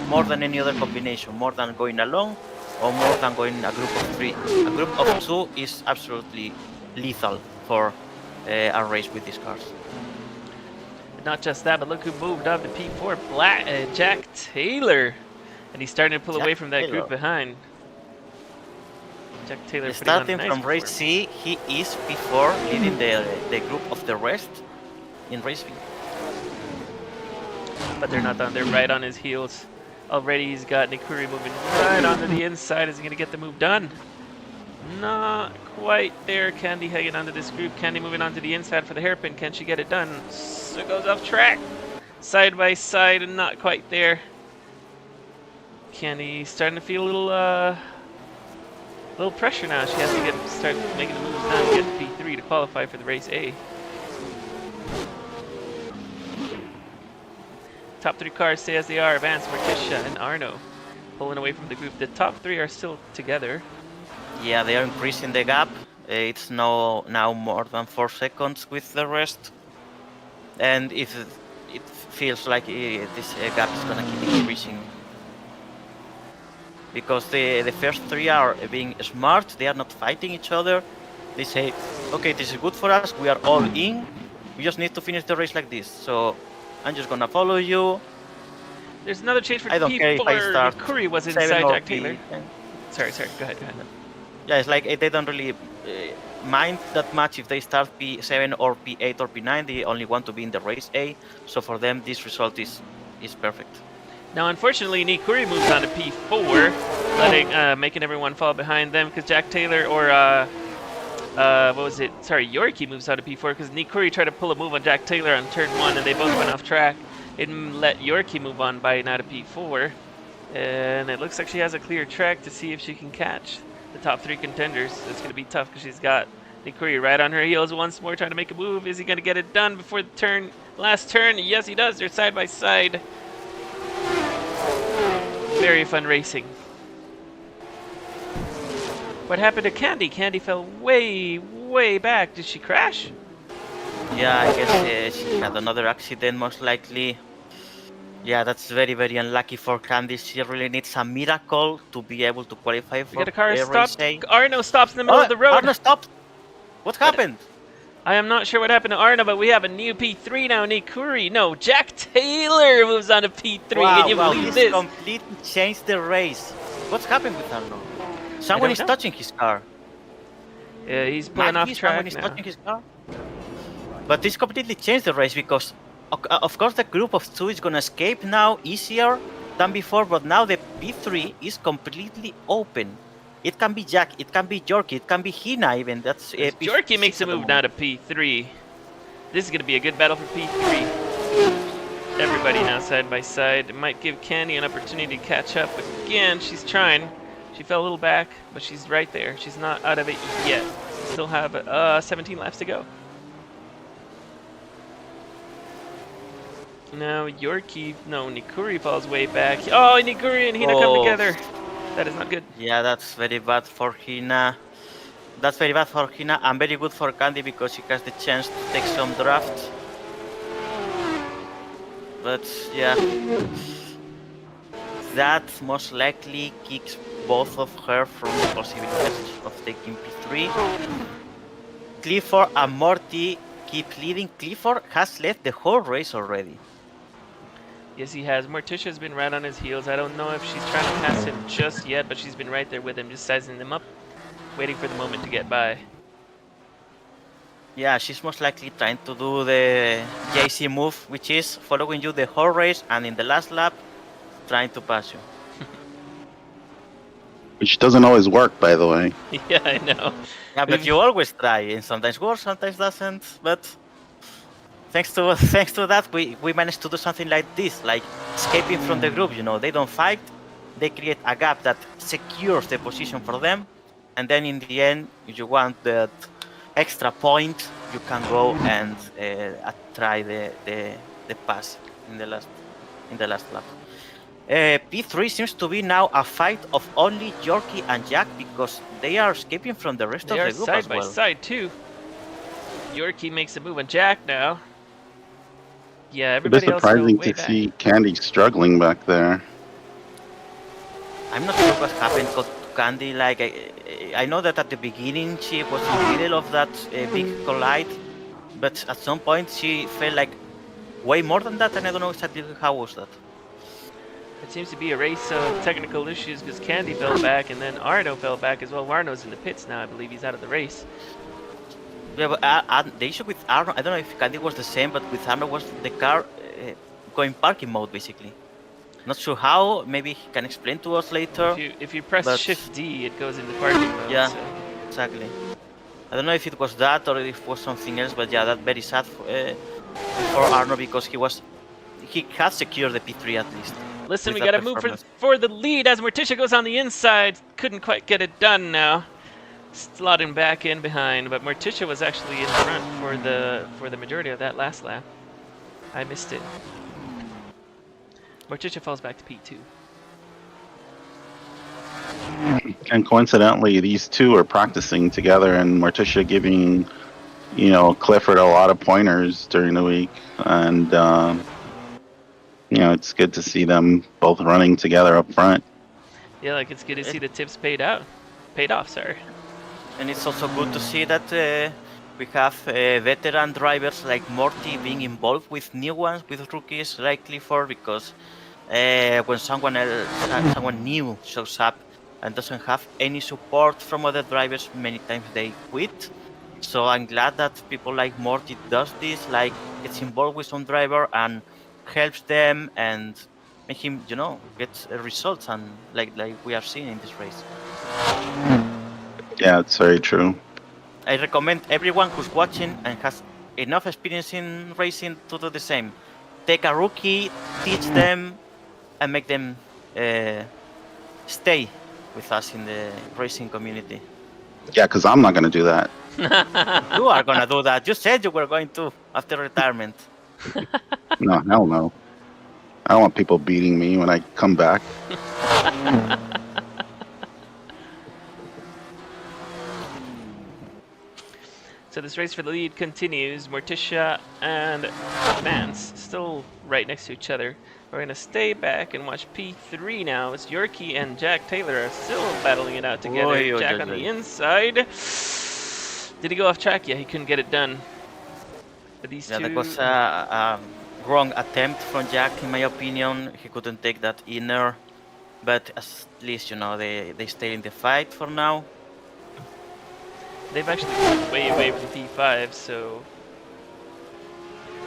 more than any other combination, more than going alone or more than going a group of 3. A group of 2 is absolutely lethal for a race with these cars. Not just that, but look who moved up to P4, Jack Taylor. And he's starting to pull away from that group behind. Jack Taylor starting nice from race C, he is P4, leading the group of the rest in race B. But they're not done. They're right on his heels. Already he's got Nikuri moving right onto the inside. Is he going to get the move done? Not quite there. Candy hanging onto this group. Candy moving onto the inside for the hairpin. Can she get it done? So it goes off track. Side by side and not quite there. Candy starting to feel a little pressure now. She has to start making the moves now to get P3 to qualify for the race A. Top 3 cars stay as they are. Vance, Morticia, and Arno pulling away from the group. The top 3 are still together. Yeah, they are increasing the gap. It's now more than 4 seconds with the rest. And if it feels like this gap is gonna keep increasing. Because the first 3 are being smart, they are not fighting each other. They say, okay, this is good for us, we are all in, we just need to finish the race like this. So I'm just gonna follow you. There's another change for I don't care if I P4. start Nikuri was 7 inside or Jack Taylor. P10. Sorry, go ahead. Yeah, it's like they don't really mind that much if they start P7 or P8 or P9. They only want to be in the race A. So for them, this result is perfect. Now, unfortunately, Nikuri moves on to P4, making everyone fall behind them because Jack Taylor or Yorkie moves on to P4 because Nikuri tried to pull a move on Jack Taylor on turn 1 and they both went off track. It let Yorkie move on by now to P4, and it looks like she has a clear track to see if she can catch the top 3 contenders. It's going to be tough because she's got Nikuri right on her heels once more trying to make a move. Is he going to get it done before the last turn? Yes, he does. They're side by side. Very fun racing. What happened to Candy? Candy fell way, way back. Did she crash? Yeah, I guess she had another accident, most likely. Yeah, that's very, very unlucky for Candy. She really needs a miracle to be able to qualify for We got a car race stopped. A. Arno stops in the middle of the road. Arno stopped! What happened? I am not sure what happened to Arno, but we have a new P3 now. Nikuri. No, Jack Taylor moves on to P3. Wow, Can you believe he's this? completely changed the race. What's happened with Arno? Someone is know. touching his car. Yeah, he's pulling off track Someone is now. touching his car. But this completely changed the race because, of course, the group of 2 is gonna escape now easier than before. But now the P3 is completely open. It can be Jack, it can be Yorkie, it can be Hina even. That's Yorkie makes a move now to P3. This is going to be a good battle for P3. Everybody now side by side. It might give Candy an opportunity to catch up. Again, she's trying. She fell a little back, but she's right there. She's not out of it yet. Still have 17 laps to go. Now Nikuri falls way back. Oh, Nikuri and Hina come together. That is not good. Yeah, that's very bad for Hina. That's very bad for Hina and very good for Candy because she has the chance to take some draft. But yeah, that most likely kicks both of her from the possibilities of taking P3. Clifford and Morty keep leading. Clifford has left the whole race already. Yes, he has. Morticia's been right on his heels. I don't know if she's trying to pass him just yet, but she's been right there with him, just sizing him up, waiting for the moment to get by. Yeah, she's most likely trying to do the JC move, which is following you the whole race and in the last lap, trying to pass you. Which doesn't always work, by the way. Yeah, I know. Yeah, but you always try, and sometimes works, sometimes doesn't. But thanks to that, we managed to do something like this, like escaping from the group. You know, they don't fight, they create a gap that secures the position for them, and then in the end, if you want that extra point, you can go and try the pass in the last lap. P3 seems to be now a fight of only Yorkie and Jack because they are escaping from the rest of the group as well. They are side by side too. Yorkie makes a move on Jack now. Yeah, everybody It's else surprising way to back. see Candy struggling back there. I'm not sure what happened to Candy. Like I know that at the beginning she was in the middle of that big collide, but at some point she felt like way more than that, and I don't know exactly how was that. It seems to be a race of technical issues because Candy fell back and then Arno fell back as well. Arno's in the pits now. I believe he's out of the race. Yeah, but the issue with Arno, I don't know if Candy was the same, but with Arno was the car going parking mode basically. Not sure how. Maybe he can explain to us later. If you press but Shift D, it goes into parking mode. Yeah, so. exactly. I don't know if it was that or if it was something else, but yeah, that's very sad for Arno because he has secured the P3 at least. Listen, we got to move for the lead as Morticia goes on the inside. Couldn't quite get it done now. Slotting back in behind, but Morticia was actually in front for the majority of that last lap. I missed it. Morticia falls back to P2. And coincidentally, these two are practicing together, and Morticia giving, Clifford a lot of pointers during the week, and it's good to see them both running together up front. Yeah, like it's good to see the tips paid off. Sorry. And it's also good to see that we have veteran drivers like Morty being involved with new ones, with rookies like Clifford, because when someone new shows up and doesn't have any support from other drivers, many times they quit. So I'm glad that people like Morty does this, like gets involved with some driver and helps them and make him, get results, and like we are seeing in this race. Yeah, it's very true. I recommend everyone who's watching and has enough experience in racing to do the same. Take a rookie, teach them, and make them stay with us in the racing community. Yeah, because I'm not going to do that. You are gonna do that. You said you were going to after retirement. No, hell no. I don't want people beating me when I come back. So this race for the lead continues. Morticia and Vance still right next to each other. We're going to stay back and watch P3 now. It's Yorkie and Jack Taylor are still battling it out together. Jack on the inside. Did he go off track? Yeah, he couldn't get it done. But these two... that was a wrong attempt from Jack, in my opinion. He couldn't take that inner, but at least they stay in the fight for now. They've actually moved way away from P5, so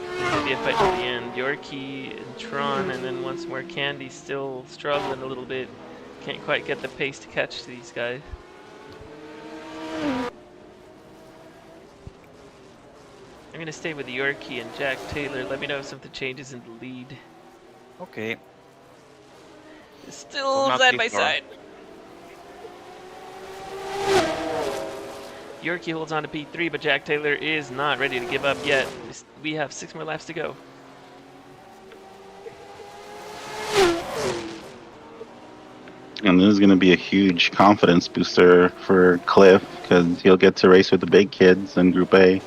there's gonna be a fight to the end. Yorkie and Tron, and then once more Candy still struggling a little bit. Can't quite get the pace to catch these guys. I'm gonna stay with Yorkie and Jack Taylor. Let me know if something changes in the lead. Okay. It's still side by side. Yorkie holds on to P3, but Jack Taylor is not ready to give up yet. We have 6 more laps to go. And this is going to be a huge confidence booster for Cliff, because he'll get to race with the big kids in Group A.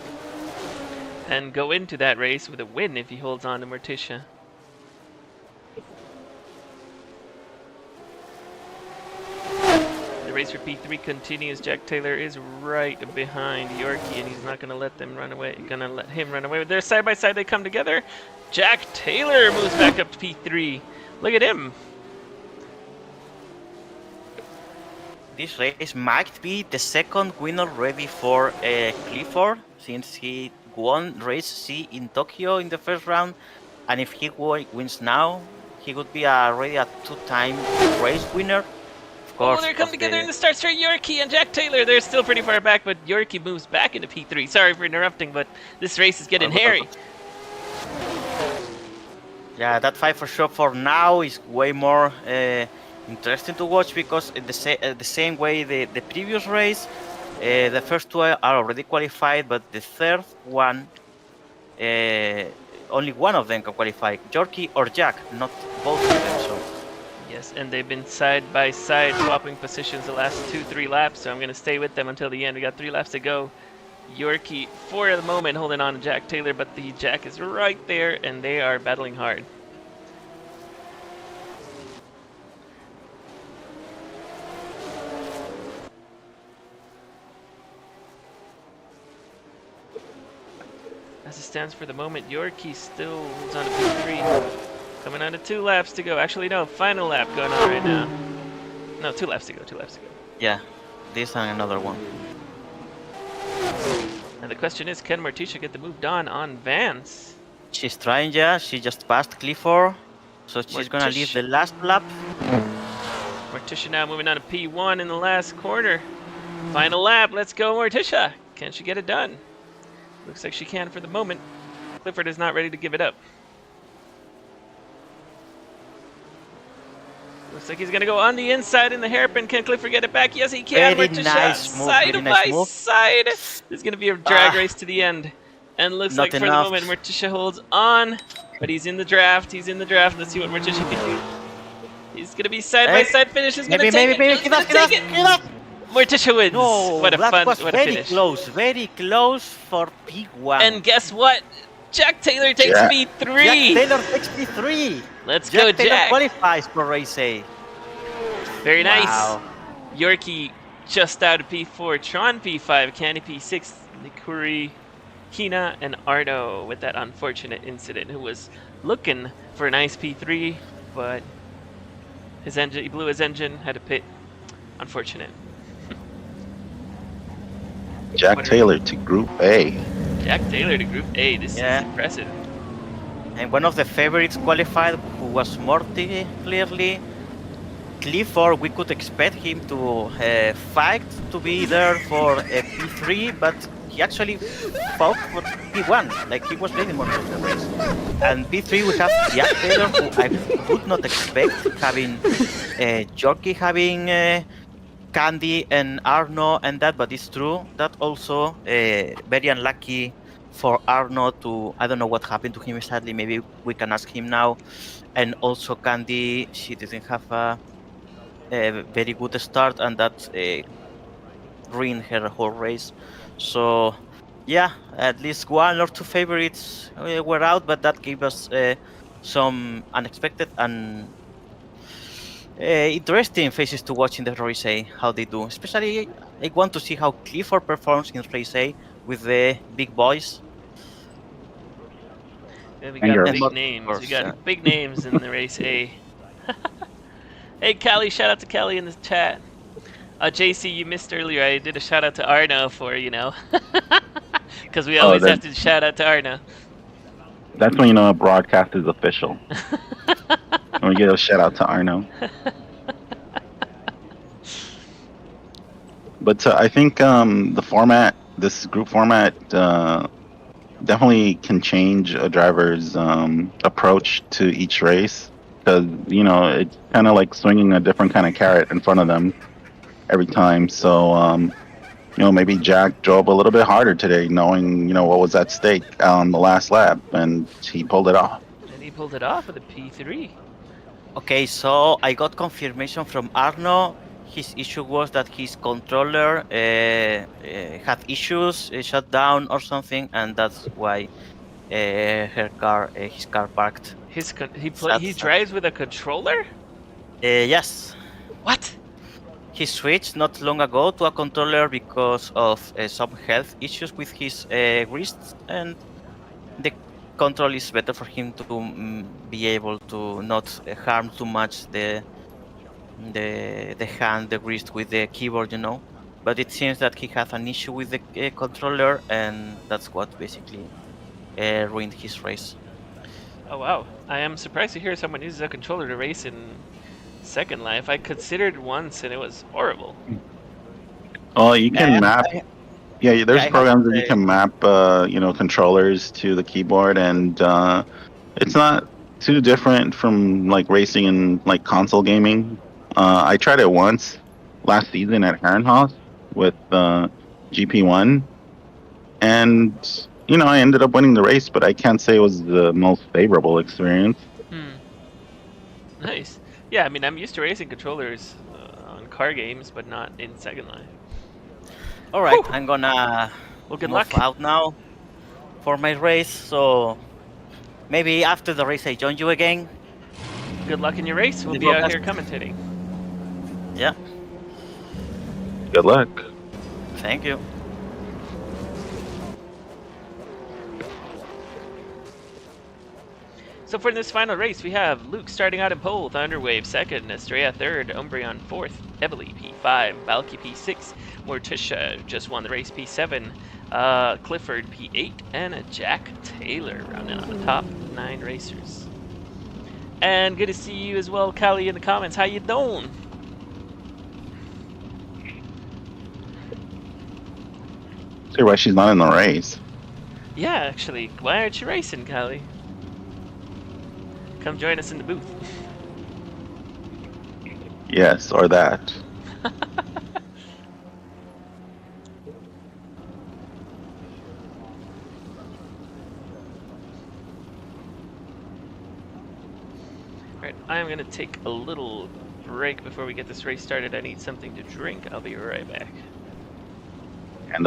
And go into that race with a win if he holds on to Morticia. The race for P3 continues. Jack Taylor is right behind Yorkie, and he's not going to let them run away. Gonna let him run away. They're side by side. They come together. Jack Taylor moves back up to P3. Look at him. This race might be the second win already for Clifford, since he won race C in Tokyo in the first round, and if he wins now, he would be already a two-time race winner. Of course, they come together in the start straight. Yorkie and Jack Taylor, they're still pretty far back, but Yorkie moves back into P3. Sorry for interrupting, but this race is getting hairy. Yeah, that fight for sure for now is way more interesting to watch, because in the same way the previous race, the first two are already qualified, but the third one, only one of them can qualify, Yorkie or Jack, not both of them. So yes, and they've been side by side swapping positions the last 2-3 laps, so I'm going to stay with them until the end. We got 3 laps to go. Yorkie, for the moment, holding on to Jack Taylor, but the Jack is right there, and they are battling hard. As it stands for the moment, Yorkie still holds on to P3. Coming on to 2 laps to go. Actually, no, final lap going on right now. No, 2 laps to go, 2 laps to go. yeah, this and another one. And the question is, can Morticia get the move done on Vance? She's trying, yeah. She just passed Clifford, so she's gonna leave the last lap. Morticia now moving on to P1 in the last corner. Final lap, let's go Morticia. Can she get it done? Looks like she can for the moment. Clifford is not ready to give it up. Looks like he's gonna go on the inside in the hairpin. Can Clifford get it back? Yes, he can. Very Morticia, nice move, side very by nice move. side. There's gonna be a drag race to the end. And looks Not like for enough. the moment, Morticia holds on. But he's in the draft. He's in the draft. Let's see what Morticia can do. He's gonna be side by side finish. He's gonna take it. Maybe. He's gonna take it. He does. Morticia wins. No, What a that was what a finish. very close for P1. And guess what? Jack Taylor takes Jack- P3. Jack Taylor takes P3. Let's go, Jack Taylor Jack. qualifies for race A. Very nice. Wow. Yorkie just out of P4. Tron P5. Candy P6. Nikuri, Hina, and Arno with that unfortunate incident, who was looking for a nice P3, but his engine, he blew his engine, had to pit. Unfortunate. Jack Taylor to Group A. Jack Taylor to Group A. This is impressive. And one of the favorites qualified, who was Morty, clearly. Clifford, we could expect him to fight to be there for a P3, but he actually fought for P1, like he was leading most of the race. And P3 we have Jack Taylor, who I would not expect having Jorky having Candy and Arno and that, but it's true that also very unlucky for Arno to, I don't know what happened to him sadly, maybe we can ask him now. And also Candy, she didn't have a very good start, and that ruined her whole race. So yeah, at least one or two favorites were out, but that gave us some unexpected and interesting faces to watch in the race A, how they do. Especially I want to see how Clifford performs in race A with the big boys. Yeah, we And got girls. big names. We got big names in the race A. Hey, Callie, shout out to Kelly in the chat. JC, you missed earlier. I did a shout out to Arno for, because we always have to shout out to Arno. That's when you know a broadcast is official. When we get a shout out to Arno. But I think the format, this group format, definitely can change a driver's approach to each race. Because, it's kind of like swinging a different kind of carrot in front of them every time. So, maybe Jack drove a little bit harder today, knowing, what was at stake on the last lap, and he pulled it off. And he pulled it off with a P3. Okay, so I got confirmation from Arno. His issue was that his controller had issues, shut down or something, and that's why his car parked. He drives with a controller? Yes. What? He switched not long ago to a controller because of some health issues with his wrists, and the control is better for him to be able to not harm too much the hand, the wrist with the keyboard, But it seems that he had an issue with the controller, and that's what basically ruined his race. Oh wow, I am surprised to hear someone uses a controller to race in Second Life. I considered it once and it was horrible. Oh, you can map. Yeah, there's programs that you can map, controllers to the keyboard, and it's not too different from like racing in like console gaming. I tried it once last season at Herrenhaus with GP1, and I ended up winning the race, but I can't say it was the most favorable experience. Nice. Yeah, I mean, I'm used to racing controllers on car games, but not in Second Life. All right, I'm gonna good move luck out now for my race. So maybe after the race, I join you again. Good luck in your race. We'll be out here commentating. Yeah. Good luck. Thank you. So for this final race, we have Luke starting out in pole, Thunderwave second, Estrella third, Umbreon fourth, Evely P5, Valky P6, Morticia just won the race P7, Clifford P8, and Jack Taylor rounding on the top 9 racers. And good to see you as well, Callie, in the comments. How you doing? See why she's not in the race. Yeah, actually, why aren't you racing, Callie? Come join us in the booth. Yes, or that. Alright, I'm gonna take a little break before we get this race started. I need something to drink. I'll be right back. And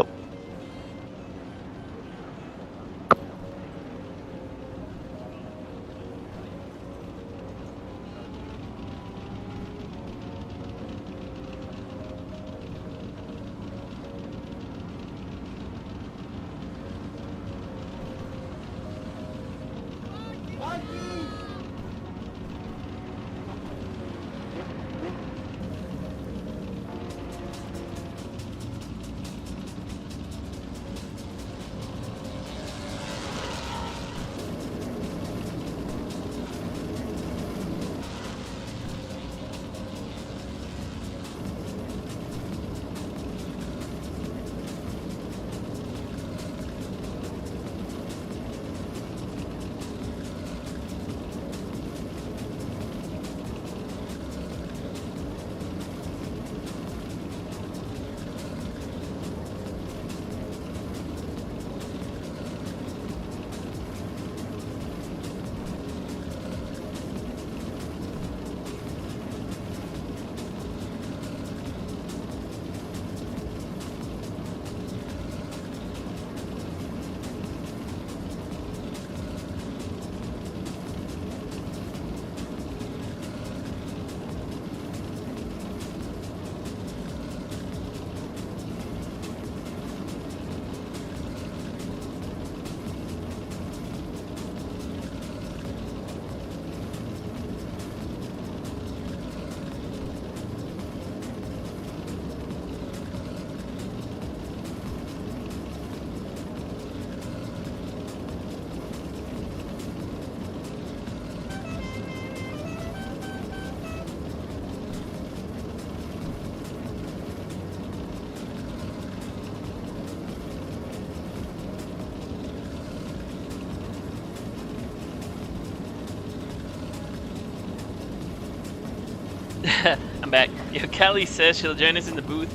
I'm back. Yo, Callie says she'll join us in the booth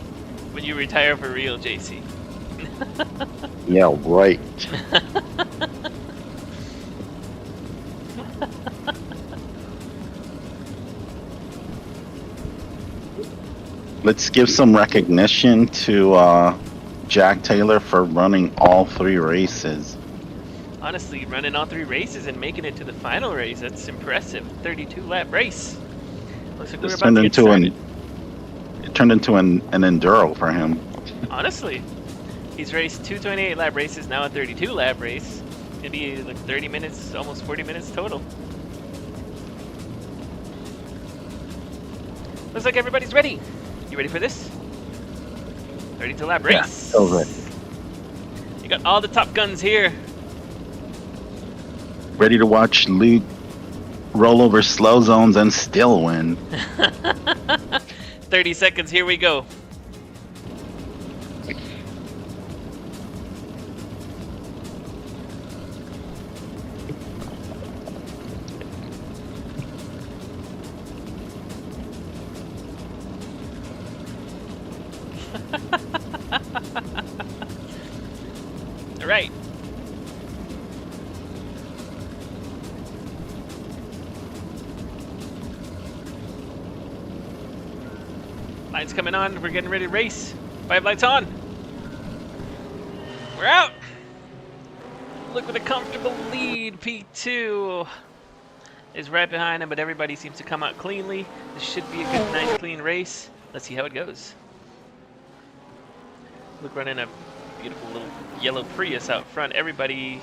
when you retire for real, JC. yeah, right. Let's give some recognition to Jack Taylor for running all 3 races. Honestly, running all 3 races and making it to the final race, that's impressive. 32-lap race. Looks like we're This about turned to get into started. it turned into an enduro for him. Honestly, he's raced 2 28-lap races, now a 32-lap race. It'd be like 30 minutes, almost 40 minutes total. Looks like everybody's ready. You ready for this? 32-lap race. Yeah, so ready. You got all the Top Guns here. Ready to watch Luke roll over slow zones and still win. 30 seconds, here we go. All right. Lights coming on. We're getting ready to race. 5 lights on. We're out. Look with a comfortable lead. P2 is right behind him, but everybody seems to come out cleanly. This should be a good, nice, clean race. Let's see how it goes. Look, running a beautiful little yellow Prius out front. Everybody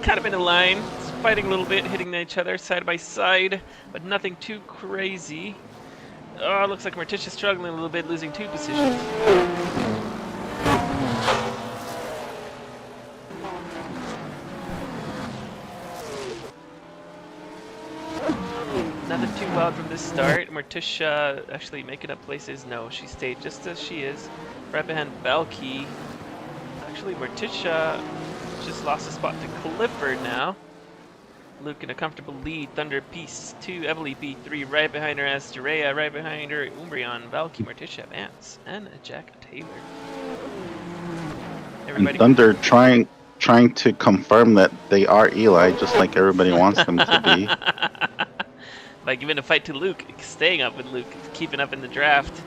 kind of in a line, fighting a little bit, hitting each other side by side, but nothing too crazy. Oh, looks like Morticia's struggling a little bit, losing 2 positions. Nothing too wild from this start. Morticia actually making up places. No, she stayed just as she is. Right behind Valky. Actually, Morticia just lost a spot to Clifford now. Luke in a comfortable lead. Thunder P2, Evely P3 right behind her. Asterea right behind her. Umbreon, Valky, Morticia, Vance, and Jack Taylor. Everybody. And Thunder trying to confirm that they are Eli, just like everybody wants them to be. by giving a fight to Luke, staying up with Luke, keeping up in the draft.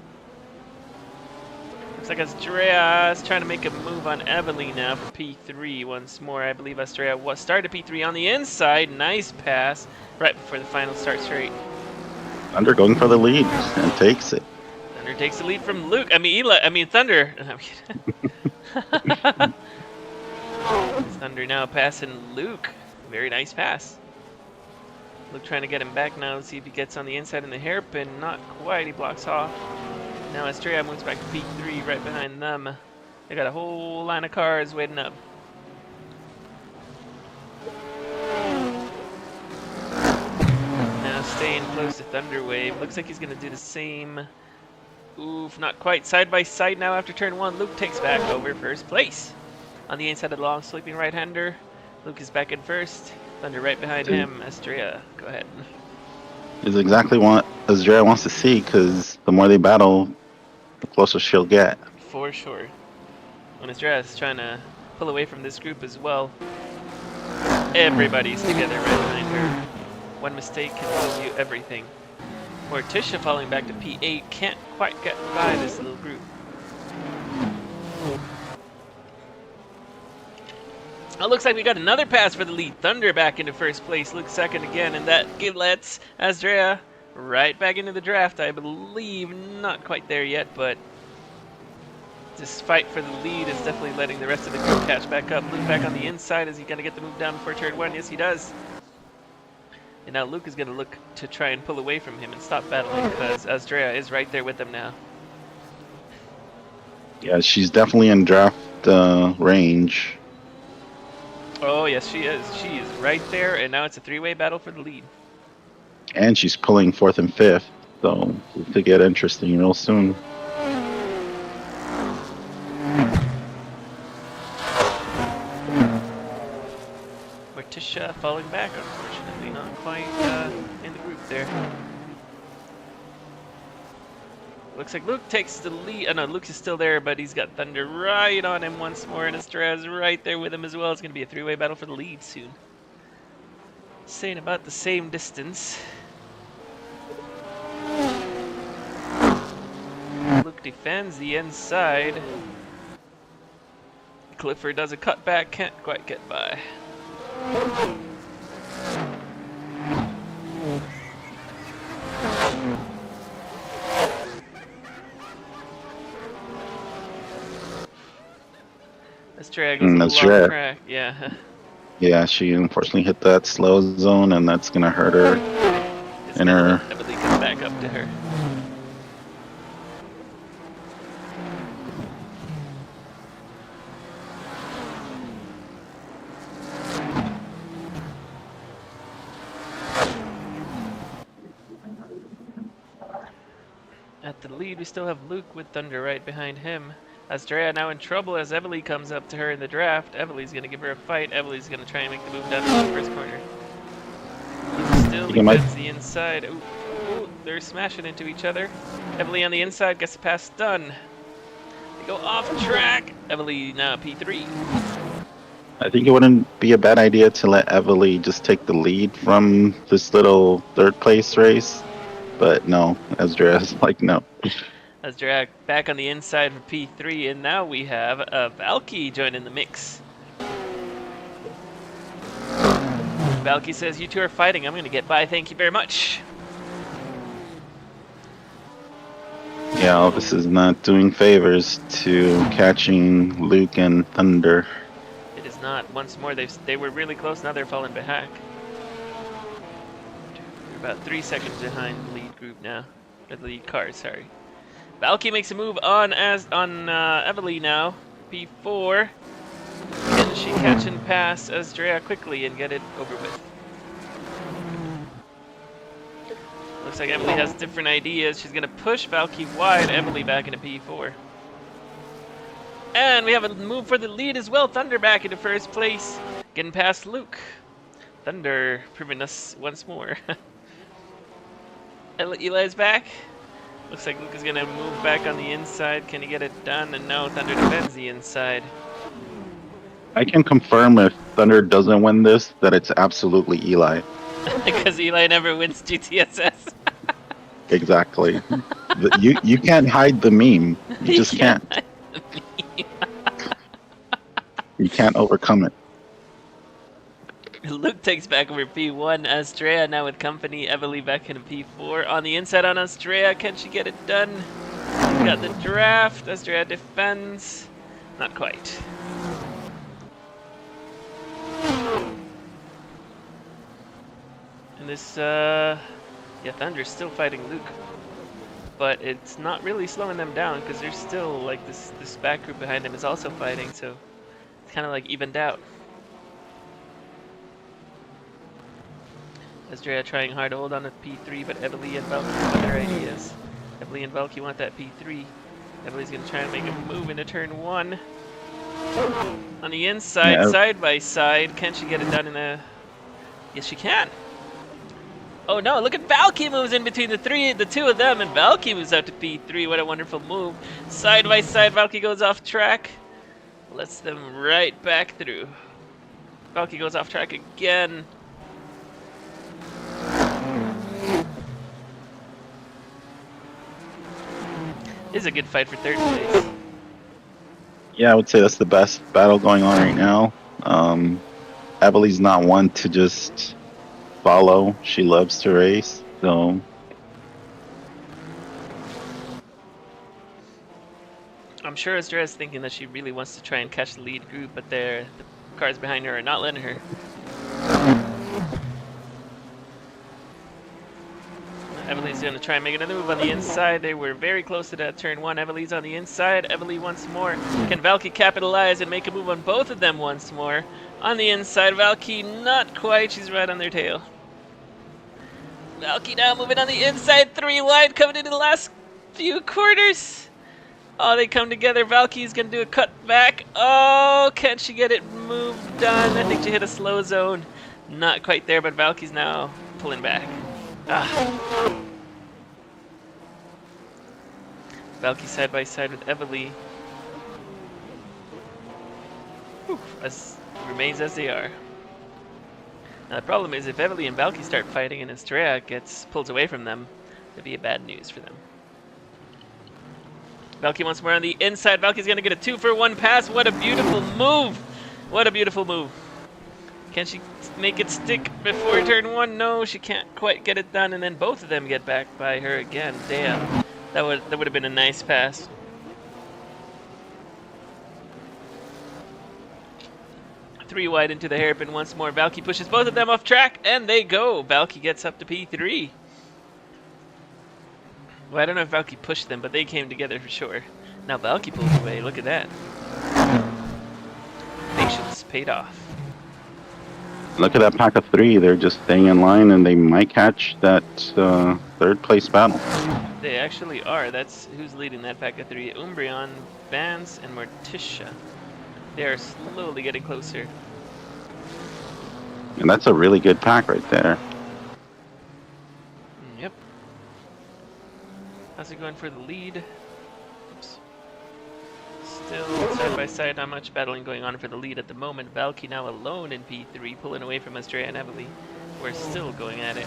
Looks like Astrea's trying to make a move on Evely now for P3 once more. I believe Astrea started P3 on the inside. Nice pass right before the final start straight. Thunder going for the lead and takes it. Thunder takes the lead from Luke. Thunder. Thunder now passing Luke. Very nice pass. Luke trying to get him back now. See if he gets on the inside in the hairpin. Not quite. He blocks off. Now Astrea moves back to P3 right behind them. They got a whole line of cars waiting up. Now staying close to Thunderwave. Looks like he's going to do the same. Oof, not quite. Side by side now after turn 1. Luke takes back over first place. On the inside of the long sweeping right-hander. Luke is back in first. Thunder right behind him. Astrea, go ahead. Is exactly what Astrea wants to see, because the more they battle, the closer she'll get. For sure. When Astrea is trying to pull away from this group as well. Everybody's together right behind her. One mistake can tell you everything. Morticia falling back to P8 can't quite get by this little group. It looks like we got another pass for the lead. Thunder back into first place. Luke second again, and that lets Astrea right back into the draft. I believe not quite there yet, but this fight for the lead is definitely letting the rest of the group catch back up. Luke back on the inside. Is he going to get the move down before turn 1? Yes, he does. And now Luke is going to look to try and pull away from him and stop battling, because Astrea is right there with him now. Yeah, she's definitely in draft range. Oh, yes, she is. She is right there, and now it's a three-way battle for the lead. And she's pulling 4th and 5th, so it could get interesting real soon. Morticia falling back, unfortunately. Not quite in the group there. Looks like Luke takes the lead. Oh, no, Luke is still there, but he's got Thunder right on him once more, and Astrea's right there with him as well. It's going to be a three-way battle for the lead soon. Staying about the same distance. Luke defends the inside. Clifford does a cutback, can't quite get by. Astrea goes a little off track. Yeah. Yeah, she unfortunately hit that slow zone, and that's gonna hurt her. In her. Emily comes back up to her. At the lead, we still have Luke with Thunder right behind him. Astrea now in trouble as Evely comes up to her in the draft. Evely's going to give her a fight. Evely's going to try and make the move down to the first corner. Luke still defends the inside. Ooh, they're smashing into each other. Evely on the inside gets the pass done. They go off track. Evely now P3. I think it wouldn't be a bad idea to let Evely just take the lead from this little 3rd place race. But no, Astrea's like, no. Astrea back on the inside for P3, and now we have Valky joining the mix. Valky says, "You two are fighting. I'm going to get by. Thank you very much." Yeah, Elvis is not doing favors to catching Luke and Thunder. It is not. Once more, they were really close. Now they're falling back. They're about 3 seconds behind the lead group now. Or the lead car, sorry. Valky makes a move on Evely now. P4. Can she catch and pass Astrea quickly and get it over with? Looks like Evely has different ideas. She's going to push Valky wide. Evely back into P4. And we have a move for the lead as well. Thunder back into first place. Getting past Luke. Thunder proving us once more. Eli's back. Looks like Luke is going to move back on the inside. Can he get it done? And no, Thunder defends the inside. I can confirm if Thunder doesn't win this, that it's absolutely Eli. Because Eli never wins GTSS. Exactly. You can't hide the meme. You just Yeah. can't. You can't overcome it. Luke takes back over P1. Astrea now with company. Evely back in P4. On the inside on Astrea. Can she get it done? Got the draft. Astrea defends. Not quite. And this, yeah, Thunder's still fighting Luke. But it's not really slowing them down because there's still, like, this back group behind them is also fighting, so it's kind of like evened out. Astrea trying hard to hold on to P3, but Evely and Valky have other ideas. Evely and Valky want that P3. Evely's going to try and make a move into turn 1. On the inside, Yeah. side by side. Can she get it done in a... Yes, she can. Oh no, look at Valky moves in between the two of them, and Valky moves out to P3. What a wonderful move. Side by side, Valky goes off track. Lets them right back through. Valky goes off track again. This is a good fight for third place. Yeah, I would say that's the best battle going on right now. Evely's not one to just follow. She loves to race, so I'm sure Astrea's thinking that she really wants to try and catch the lead group, but the cars behind her are not letting her. Evely's going to try and make another move on the inside. They were very close to that turn 1. Evely's on the inside. Evely once more. Can Valky capitalize and make a move on both of them once more? On the inside, Valky not quite. She's right on their tail. Valky now moving on the inside. 3 wide coming into the last few quarters. Oh, they come together. Valky's going to do a cut back. Oh, can she get it moved done? I think she hit a slow zone. Not quite there, but Valky's now pulling back. Ah. Valky side by side with Evely. Remains as they are. Now the problem is if Evely and Valky start fighting and Astrea pulls away from them, it'd be bad news for them. Valky once more on the inside. Valky's gonna get a 2-for-1 pass. What a beautiful move! What a beautiful move. Can she make it stick before turn 1? No, she can't quite get it done, and then both of them get back by her again. Damn. That would have been a nice pass. Three wide into the hairpin once more. Valky pushes both of them off track, and they go. Valky gets up to P3. Well, I don't know if Valky pushed them, but they came together for sure. Now Valky pulls away. Look at that. Patience paid off. look at that pack of 3. They're just staying in line, and they might catch that third place battle. They actually are. That's who's leading that pack of 3. Umbreon, Vance, and Morticia. They are slowly getting closer. And that's a really good pack right there. Yep. How's it going for the lead? Oops. Still side by side, not much battling going on for the lead at the moment. Valky now alone in P3, pulling away from Astrea and Evely. We're still going at it.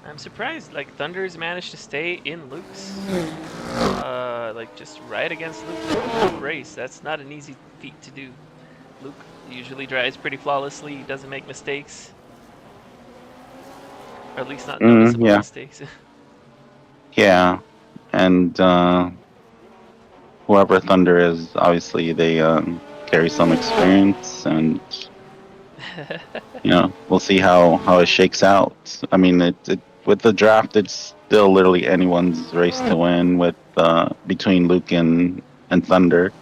I'm surprised, like, Thunder's managed to stay in Luke's, like, just right against Luke the whole race. That's not an easy feat to do. Luke usually drives pretty flawlessly, he doesn't make mistakes. Or at least not noticeable mistakes. Yeah, and whoever Thunder is, obviously they carry some experience, and you know, we'll see how it shakes out. I mean, it with the draft, it's still literally anyone's race to win with between Luke and Thunder.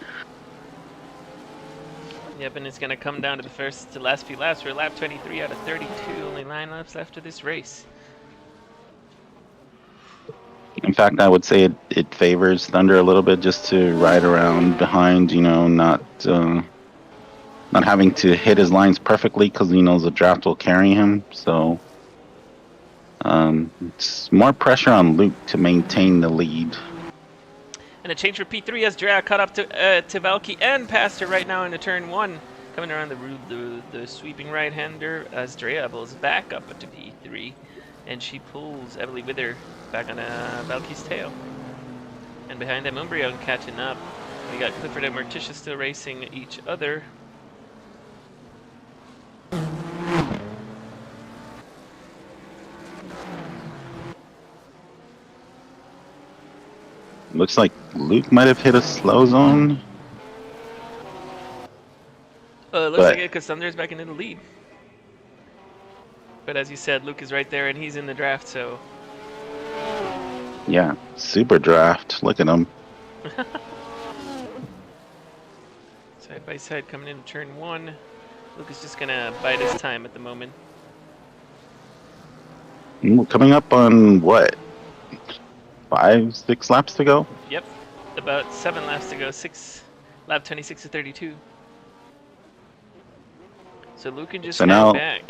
Yep, and it's going to come down to the last few laps. We're lap 23 out of 32, only 9 laps left of this race. In fact, I would say it favors Thunder a little bit just to ride around behind, you know, not having to hit his lines perfectly because he knows the draft will carry him. So It's more pressure on Luke to maintain the lead. And a change for P3 as Drea caught up to Valky and passed her right now into turn 1. Coming around the sweeping right-hander as Drea pulls back up to P3. And she pulls Evely with her back on Valky's tail. And behind them, Umbreon catching up. We got Clifford and Morticia still racing each other. Looks like Luke might have hit a slow zone. It looks like it because Thunder's back into the lead. But as you said, Luke is right there and he's in the draft, so... Yeah, super draft. Look at him. Side by side coming into turn 1. Luke is just gonna bide his time at the moment. Coming up on what? 5, 6 laps to go? Yep, about 7 laps to go. Lap 26 to 32. So Luke can just hang back.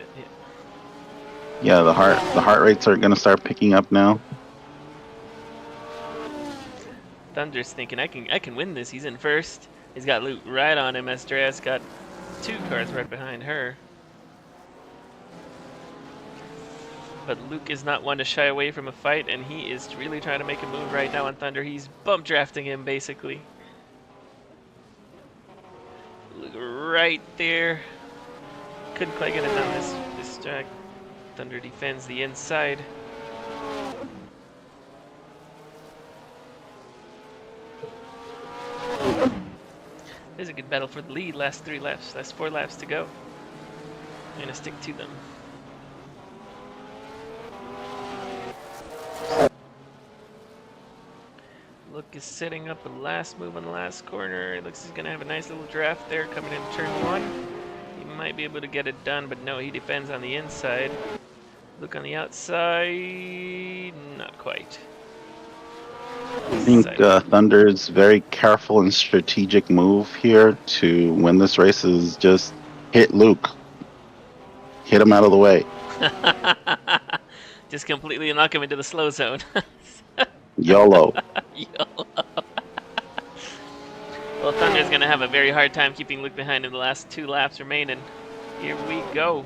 Yeah, the heart rates are gonna start picking up now. Thunder's thinking, I can win this. He's in first. He's got Luke right on him. Estrea's got 2 cars right behind her. But Luke is not one to shy away from a fight, and he is really trying to make a move right now on Thunder. He's bump drafting him, basically. Luke right there. Couldn't quite get it done this track. Thunder defends the inside. There's a good battle for the lead. Last 4 laps to go. I'm gonna stick to them. Luke is setting up a last move on the last corner. It looks like he's gonna have a nice little draft there coming into turn 1. He might be able to get it done, but no, he defends on the inside. Luke on the outside, not quite. I think Thunder's very careful and strategic move here to win this race is just hit Luke. Hit him out of the way. Just completely knock him into the slow zone. YOLO. YOLO. Well, Thunder's going to have a very hard time keeping Luke behind in the last 2 laps remaining. Here we go.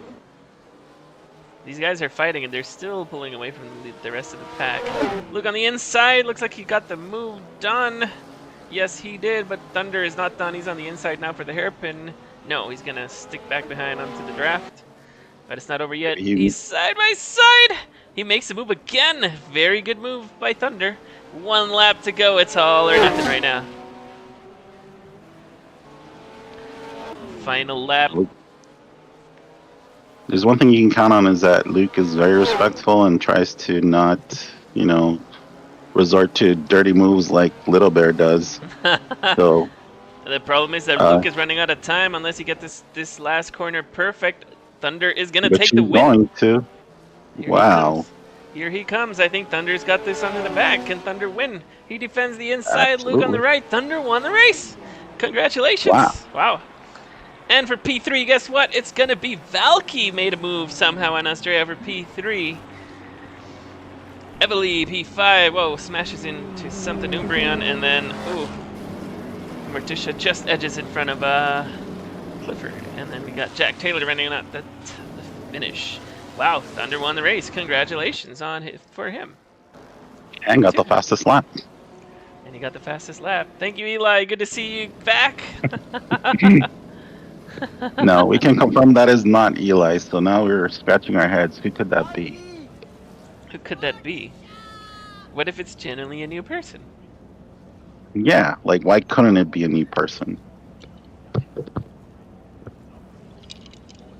These guys are fighting and they're still pulling away from the rest of the pack. Luke on the inside. Looks like he got the move done. Yes, he did, but Thunder is not done. He's on the inside now for the hairpin. No, he's going to stick back behind onto the draft. But it's not over yet. He's side by side. He makes a move again. Very good move by Thunder. 1 lap to go. It's all or nothing right now. Final lap. There's one thing you can count on is that Luke is very respectful and tries to not, resort to dirty moves like Little Bear does. So the problem is that Luke is running out of time unless he gets this last corner perfect. Thunder is going to take the win. Going to. Wow. Here he comes. I think Thunder's got this under the back. Can Thunder win? He defends the inside. Absolutely. Luke on the right. Thunder won the race. Congratulations. Wow. And for P3, guess what? It's going to be Valky made a move somehow on Australia for P3. Evely, P5. Whoa, smashes into something Umbreon. And then, Morticia just edges in front of Clifford. And then we got Jack Taylor running out the finish. Wow, Thunder won the race. Congratulations for him. And got the fastest lap. And he got the fastest lap. Thank you, Eli. Good to see you back. No, we can confirm that is not Eli, so now we're scratching our heads. Who could that be? Who could that be? What if it's genuinely a new person? Yeah, why couldn't it be a new person?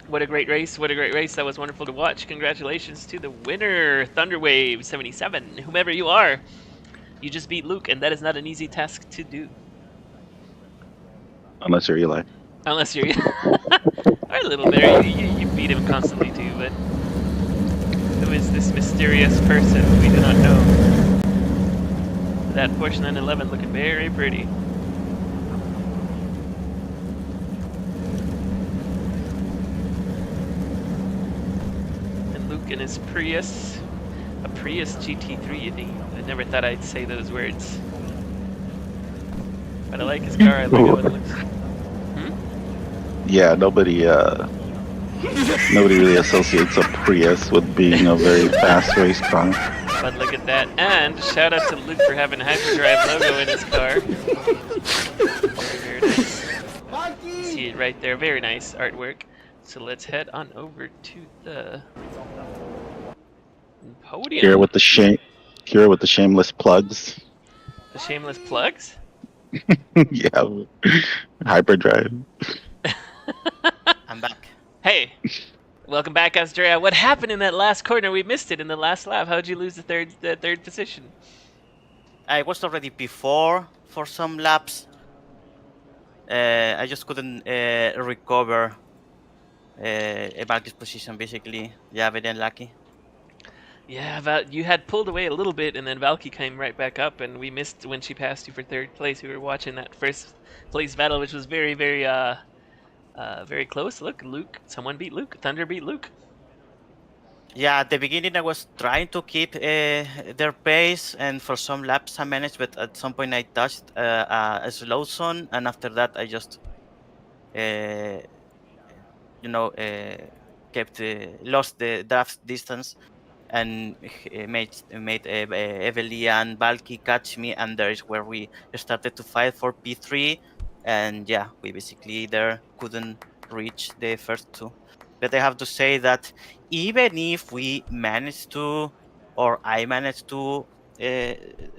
What a great race. What a great race. That was wonderful to watch. Congratulations to the winner, Thunderwave 77. Whomever you are, you just beat Luke, and that is not an easy task to do. Unless you're Eli. Unless you're... Our Little Bear, you beat him constantly too, but... Who is this mysterious person we do not know? That Porsche 911 looking very pretty. And Luke in his Prius. A Prius GT3. I never thought I'd say those words. But I like his car. I like how it looks. Yeah, nobody really associates a Prius with being a very fast race car. But look at that. And shout out to Luke for having Hyperdrive logo in his car. Very, very nice. See it right there. Very nice artwork. So let's head on over to the podium. Here with the shameless plugs. The shameless plugs? Yeah, hyperdrive. I'm back. Hey, welcome back, Astrea. What happened in that last corner? We missed it in the last lap. How'd you lose the third position? I was already before for some laps. I just couldn't recover Valky's position, basically. Yeah, very unlucky. Yeah, you had pulled away a little bit, and then Valky came right back up, and we missed when she passed you for third place. We were watching that first place battle, which was very, very, very close. Look, someone beat Luke. Thunder beat Luke. Yeah, at the beginning I was trying to keep their pace, and for some laps I managed, but at some point I touched a slow zone, and after that I just, kept lost the draft distance, and made Evely and Valky catch me, and there is where we started to fight for P3, and yeah, we basically there couldn't reach the first two. But I have to say that even if we managed to, or I managed to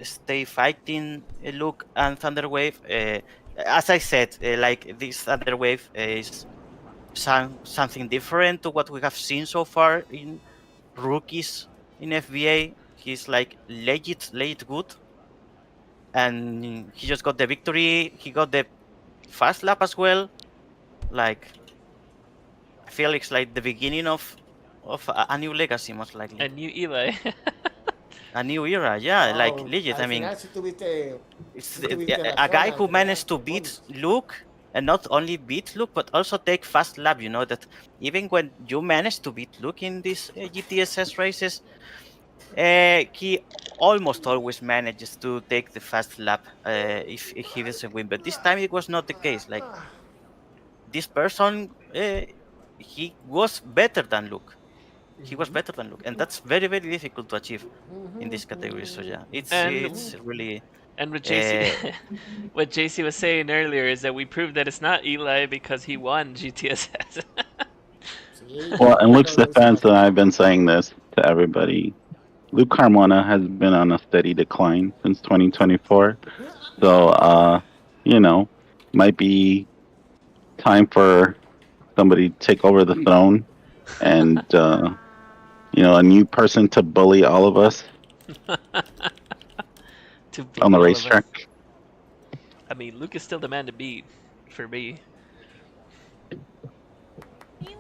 stay fighting Luke and Thunderwave, as I said, like this Thunderwave is something different to what we have seen so far in rookies in FBA. He's like legit good, and he just got the victory. He got the fast lap as well. Like, I feel it's like the beginning of a new legacy, most likely. A new Eli. A new era, yeah, like legit. I mean, it's a guy who managed to beat Luke, and not only beat Luke, but also take fast lap. You know that even when you manage to beat Luke in these GTSS races, he almost always manages to take the fast lap if he doesn't win. But this time it was not the case. Like, this person, he was better than Luke. He was better than Luke, and that's very, very difficult to achieve in this category. So yeah, it's really. And what JC was saying earlier is that we proved that it's not Eli because he won GTSS. Well, in Luke's defense, and I've been saying this to everybody, Luke Carmona has been on a steady decline since 2024. So, might be time for somebody to take over the throne, and a new person to bully all of us on the racetrack. I mean, Luke is still the man to beat for me.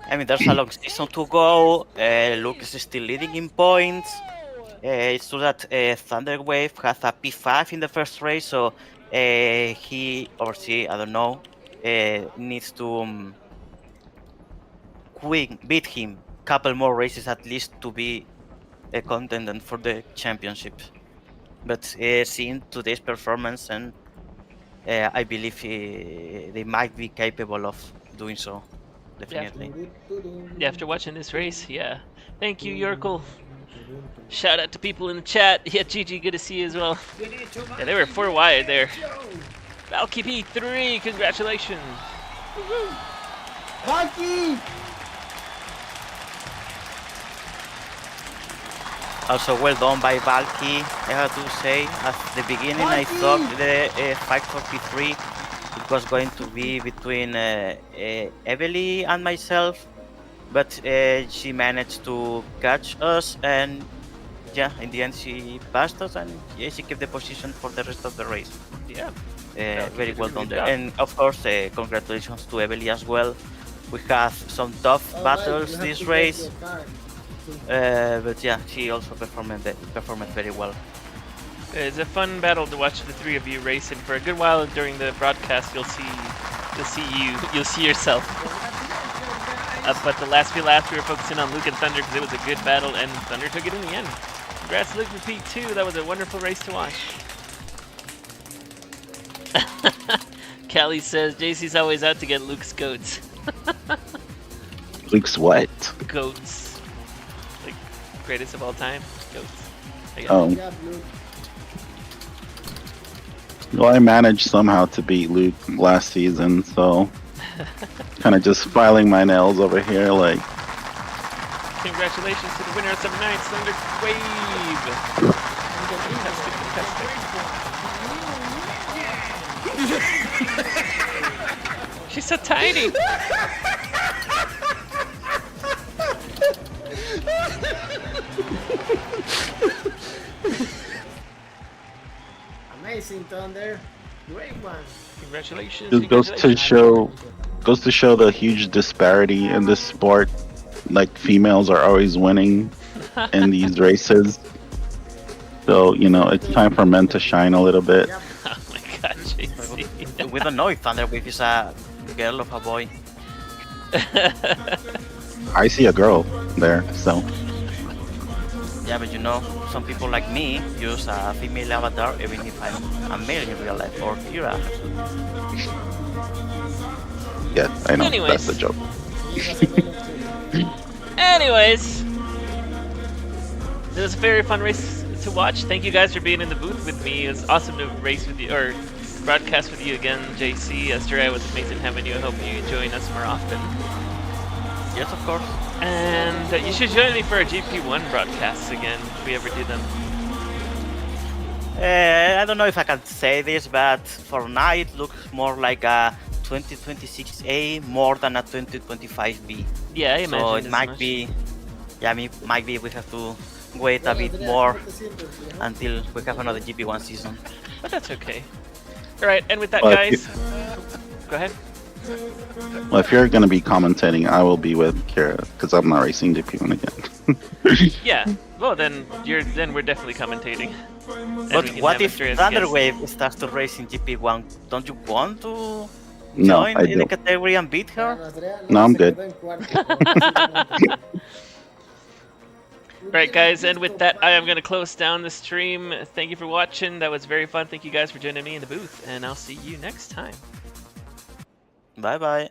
I mean, there's a long season to go. Luke is still leading in points. It's true that Thunderwave has a P5 in the first race, so he or she, I don't know, needs to beat him a couple more races at least to be a contender for the championship. But seeing today's performance, and I believe they might be capable of doing so. Definitely. Yeah, after watching this race, yeah. Thank you, Yorkle. Shout out to people in the chat. Yeah, GG, good to see you as well. Yeah, they were 4 wide there. Valky P3, congratulations. Valky! Also, well done by Valky. I have to say, at the beginning, I thought the fight for P3 it was going to be between Evely and myself, but she managed to catch us, and yeah, in the end she passed us, and yeah, she kept the position for the rest of the race. Yeah. Very well done there. And of course, congratulations to Evely as well. We have some tough battles this race. But yeah, she also performed very well. It's a fun battle to watch the three of you race, and for a good while during the broadcast, you'll see yourself. But the last few laps, we were focusing on Luke and Thunder because it was a good battle, and Thunder took it in the end. Congrats, Luke, for P2. That was a wonderful race to watch. Callie says JC's always out to get Luke's goats. Luke's what? Goats. Like, greatest of all time? Goats. Oh. Good job, Luke. Well, I managed somehow to beat Luke last season, so kind of just filing my nails over here, like. Congratulations to the winner of Summer Nights, Thunder Wave. Fantastic, fantastic. She's so tiny. Amazing, Thunder. Great one. Congratulations. It goes to show the huge disparity in this sport. Like, females are always winning in these races. So, you know, it's time for men to shine a little bit. Yep. Oh my god, JC. We don't know if Thunderwave is a girl or a boy. I see a girl there, so. Yeah, but you know, some people like me use a female avatar even if I'm a male in real life, or Kira. Yeah, I know. Anyways. That's a joke. Anyways, it was a very fun race to watch. Thank you guys for being in the booth with me. It was awesome to race with you, or broadcast with you again, JC. Yesterday was amazing having you. I hope you join us more often. Yes, of course. And you should join me for our GP1 broadcasts again, if we ever do them. I don't know if I can say this, but for now it looks more like a 2026A more than a 2025B. Yeah, I imagine. So it as might much. be, yeah, might be we have to wait a bit more until we have another GP1 season. But that's okay. Alright, and with that, Well, guys, go ahead. Well, if you're going to be commentating, I will be with Kira, because I'm not racing GP1 again. Yeah, well then we're definitely commentating. And But we can what have if Andreas guest. Thunderwave starts to race in GP1? Don't you want to No, join I in the don't. category and beat her? No, I'm good. Alright guys, and with that, I am going to close down the stream. Thank you for watching. That was very fun. Thank you guys for joining me in the booth, and I'll see you next time. Bye bye.